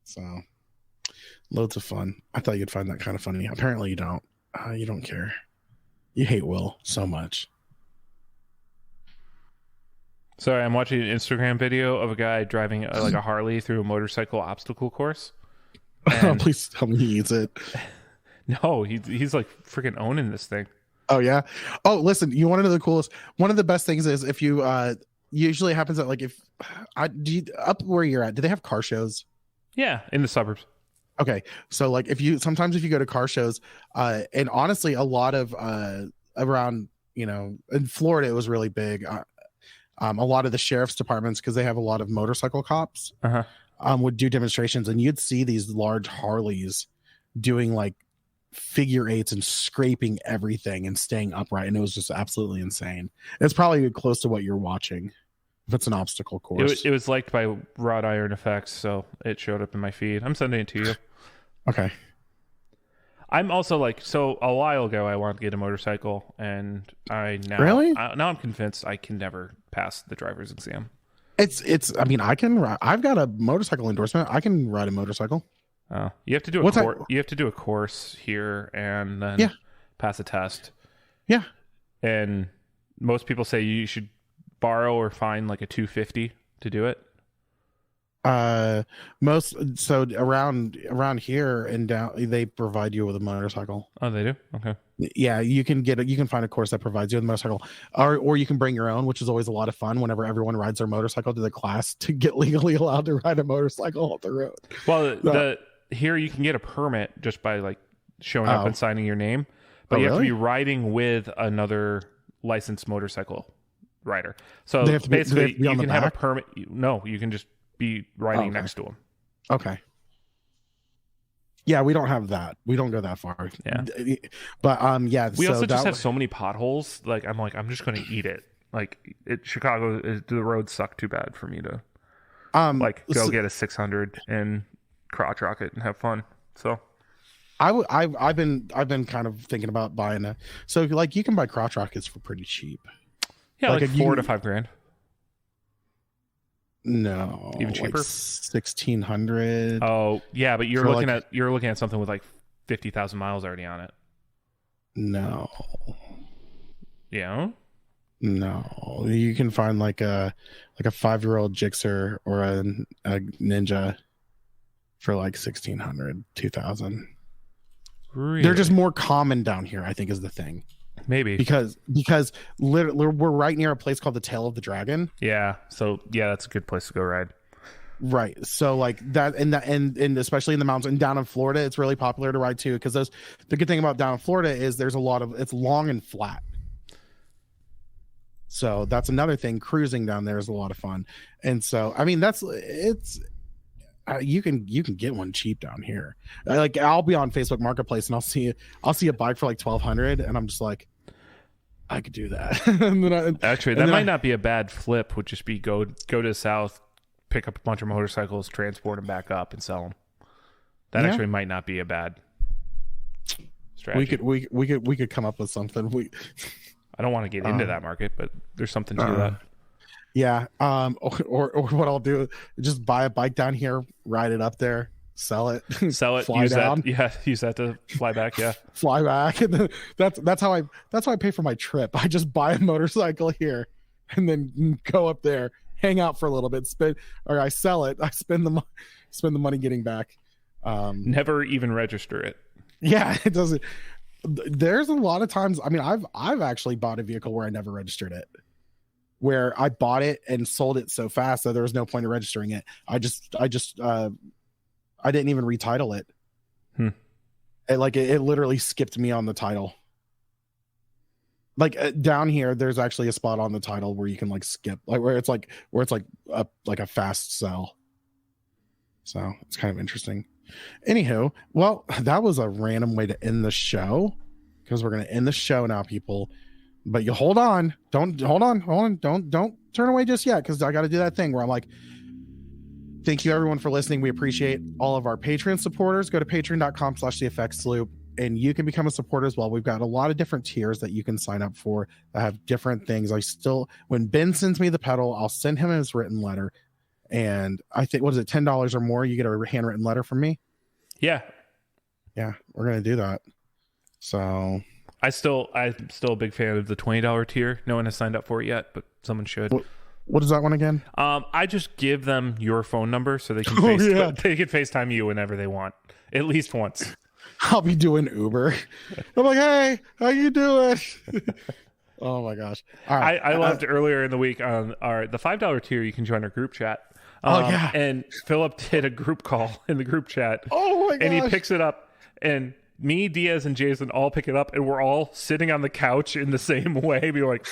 So loads of fun. I thought you'd find that kind of funny. Apparently you don't. You don't care. You hate Will so much. Sorry, I'm watching an Instagram video of a guy driving like a Harley through a motorcycle obstacle course. Please tell me he eats it. No, he's like freaking owning this thing. Oh yeah. Oh, listen, you want to know the coolest? One of the best things is if you usually happens that like up where you're at, do they have car shows? Yeah, in the suburbs. Okay, so like if you go to car shows, and honestly, a lot of around in Florida it was really big. A lot of the sheriff's departments, because they have a lot of motorcycle cops, would do demonstrations, and you'd see these large Harleys doing like figure eights and scraping everything and staying upright, and it was just absolutely insane. It's probably close to what you're watching if it's an obstacle course. It was liked by Wrought Iron Effects, so it showed up in my feed. I'm sending it to you. Okay. I'm also like, so a while ago I wanted to get a motorcycle, and Really? now I'm convinced I can never pass the driver's exam. It's. I mean, I've got a motorcycle endorsement. I can ride a motorcycle. You have to do you have to do a course here and then pass a test. Yeah. And most people say you should borrow or find like a 250 to do it. So around here and down, they provide you with a motorcycle. Oh, they do? Okay. Yeah, you can find a course that provides you with a motorcycle, or you can bring your own, which is always a lot of fun whenever everyone rides their motorcycle to the class to get legally allowed to ride a motorcycle off the road. Well, here you can get a permit just by like showing up and signing your name, but you have to be riding with another licensed motorcycle rider. So basically, you can have a permit. No, you can just be riding next to them. Okay. Yeah, we don't have that. We don't go that far. Yeah. But we also just have so many potholes. Like I'm just going to eat it. Like Chicago, the roads suck too bad for me to go get a 600 and crotch rocket and have fun. So I've been kind of thinking about buying so like you can buy crotch rockets for pretty cheap. Yeah, like $4,000 to $5,000. No, even cheaper, 1,600. Oh yeah, but you're looking at something with like 50,000 miles already on it. No. Yeah. No, you can find like a 5-year-old Gixxer or a Ninja for like 1,600, 2,000. Really? They're just more common down here, I think, is the thing. Maybe because literally we're right near a place called the Tail of the Dragon. Yeah, so that's a good place to go ride. Right. So like that, and especially in the mountains and down in Florida, it's really popular to ride too. Because the good thing about down in Florida is there's it's long and flat. So that's another thing. Cruising down there is a lot of fun, and so I mean you can get one cheap down here. Like I'll be on Facebook Marketplace and I'll see a bike for like 1,200, and I'm just like, I could do that. That might not be a bad flip. Would just be go to the south, pick up a bunch of motorcycles, transport them back up, and sell them. That actually might not be a bad strategy. We could come up with something. I don't want to get into that market, but there's something to that. Yeah. Or what I'll do is just buy a bike down here, ride it up there, sell it, fly use down. That. Yeah, use that to fly back. Yeah, fly back, and then that's how I pay for my trip. I just buy a motorcycle here, and then go up there, hang out for a little bit, I sell it. I spend the money getting back. Never even register it. Yeah, it doesn't. There's a lot of times. I mean, I've actually bought a vehicle where I never registered it. Where I bought it and sold it so fast that there was no point in registering it. I didn't even retitle it. It literally skipped me on the title. Like down here, there's actually a spot on the title where you can like skip, like where it's like a fast sell. So it's kind of interesting. Anywho, well, that was a random way to end the show, because we're gonna end the show now, people. But you hold on. Don't turn away just yet, because I got to do that thing where I'm like, thank you everyone for listening. We appreciate all of our Patreon supporters. Go to patreon.com/theeffectsloop and you can become a supporter as well. We've got a lot of different tiers that you can sign up for that have different things. When Ben sends me the pedal, I'll send him his written letter. And I think, what is it, $10 or more, you get a handwritten letter from me? Yeah. Yeah, we're going to do that. So I'm still a big fan of the $20 tier. No one has signed up for it yet, but someone should. What is that one again? I just give them your phone number so they can they can FaceTime you whenever they want, at least once. I'll be doing Uber. I'm like, hey, how you doing? Oh my gosh! All right. I loved earlier in the week on the $5 tier. You can join our group chat. Yeah. And Philip did a group call in the group chat. Oh my gosh! And he picks it up, and me, Diaz, and Jason all pick it up, and we're all sitting on the couch in the same way. Be like,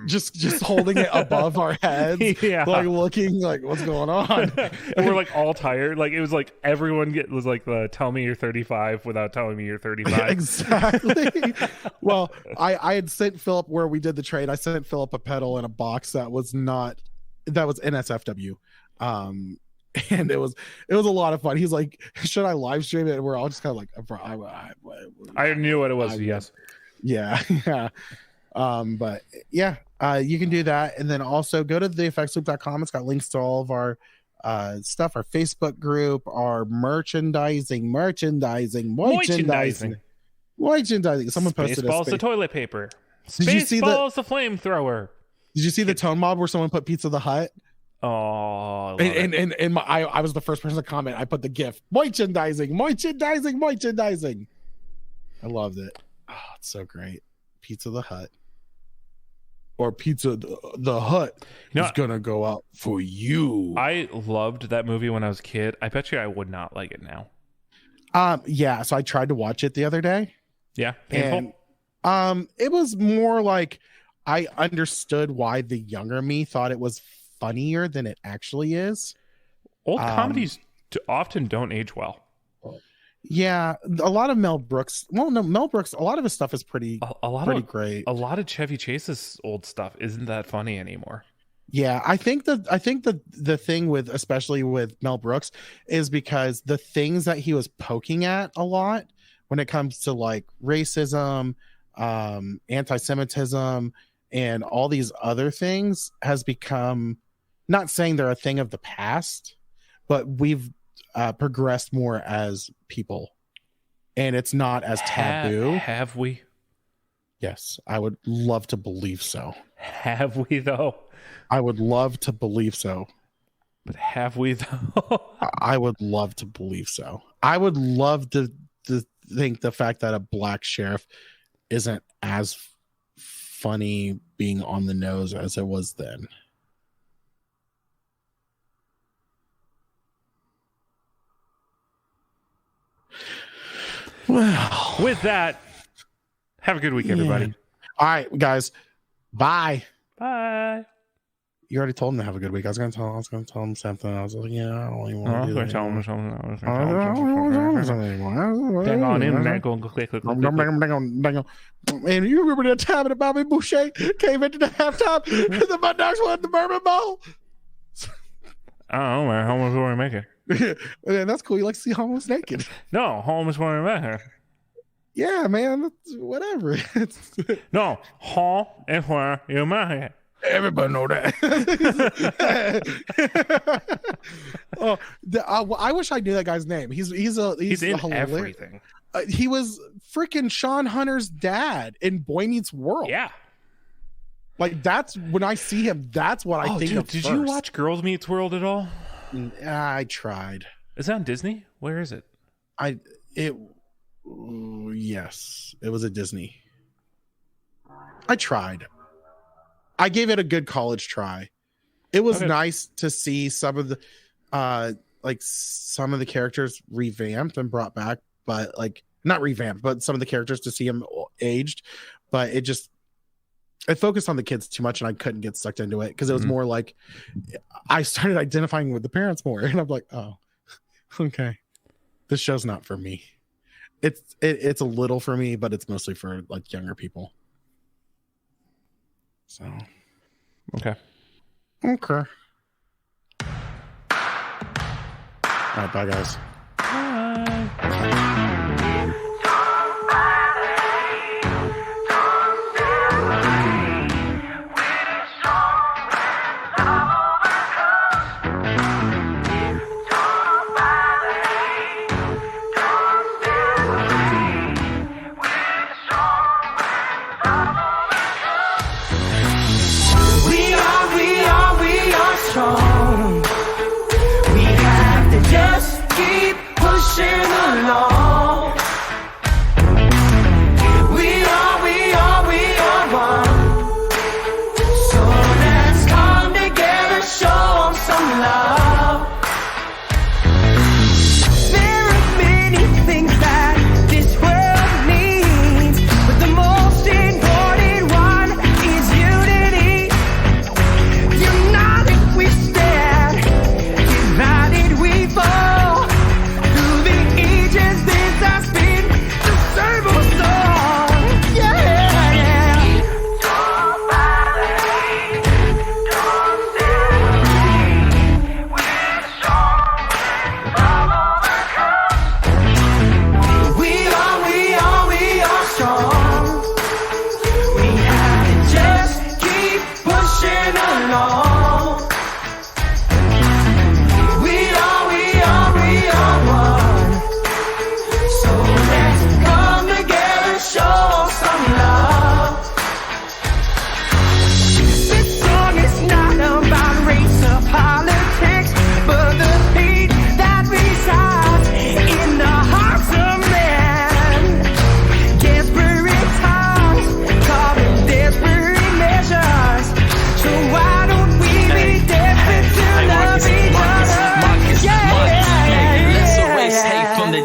just holding it above our heads, yeah, like looking like, what's going on? And we're like all tired. Like it was like everyone was like the tell me you're 35 without telling me you're 35. Exactly. Well, I had sent Philip, where we did the trade, I sent Philip a pedal in a box that was NSFW. And it was a lot of fun. He's like, should I live stream it? And we're all just kind of like, I knew what it was. Yes. Yeah. Yeah. But yeah, you can do that. And then also go to theeffectsloop.com. It's got links to all of our stuff, our Facebook group, our merchandising. Someone posted Spaceballs the toilet paper. Did you see Spaceballs the flamethrower. Did you see the tone mod where someone put Pizza the Hut? Oh, I was the first person to comment. I put the GIF. Merchandising. I loved it. Oh, it's so great. Pizza the Hut. Or Pizza the Hut is gonna go out for you. I loved that movie when I was a kid. I bet you I would not like it now. Yeah, so I tried to watch it the other day. Yeah, painful. And it was more like I understood why the younger me thought it was funnier than it actually is. Old comedies often don't age well. Yeah, a lot of Mel Brooks. Well, no, Mel Brooks. A lot of his stuff is pretty great. A lot of Chevy Chase's old stuff isn't that funny anymore. Yeah, I think the thing with, especially with Mel Brooks, is because the things that he was poking at a lot when it comes to like racism, anti-Semitism, and all these other things has become, not saying they're a thing of the past, but we've progressed more as people, and it's not as taboo. Have we? Yes, I would love to believe so. Have we though? I would love to believe so. But have we though? I would love to believe so. I would love to think the fact that a black sheriff isn't as funny being on the nose as it was then. Well, with that, have a good week, everybody. Yeah. All right, guys. Bye. Bye. You already told him to have a good week. I was gonna tell him something. I was like, yeah, I don't even want to do that. Tell him something. Hang on in there. Go click. And you remember that time that Bobby Boucher came into the halftime and the Mud Dogs won the Bourbon Bowl? I don't know, man. Homeless woman make it. Yeah, that's cool. You like to see homeless naked? No, homeless woman make it. Yeah, man. That's whatever. No, home is where you make it. Everybody know that. I wish I knew that guy's name. He's in hilarious. Everything. He was freaking Sean Hunter's dad in Boy Meets World. Yeah. Like, that's when I see him, that's what I think of Did first. you watch Girls Meets World at all? I tried. Is it on Disney? Where is it? Yes, it was at Disney. I tried. I gave it a good college try. It was nice to see some of the some of the characters revamped and brought back, but like not revamped, but some of the characters to see them aged. But it focused on the kids too much, and I couldn't get sucked into it because it was more like I started identifying with the parents more, and I'm like, oh, okay, this show's not for me. It's a little for me, but it's mostly for like younger people. So, okay. All right, bye, guys. Bye. Strong. We have to just keep pushing along.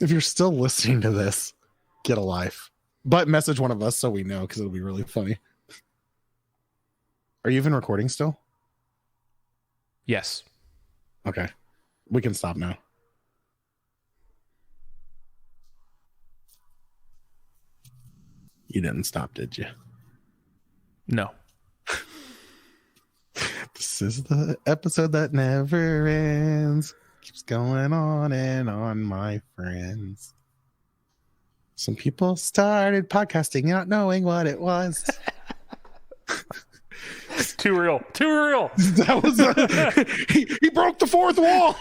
If you're still listening to this, get a life. But message one of us so we know, because it'll be really funny. Are you even recording still? Yes. Okay. We can stop now. You didn't stop, did you? No. This is the episode that never ends. Keeps going on and on, my friends. Some people started podcasting not knowing what it was. Too real. Too real. That was he broke the fourth wall.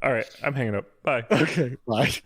All right. I'm hanging up. Bye. Okay, bye.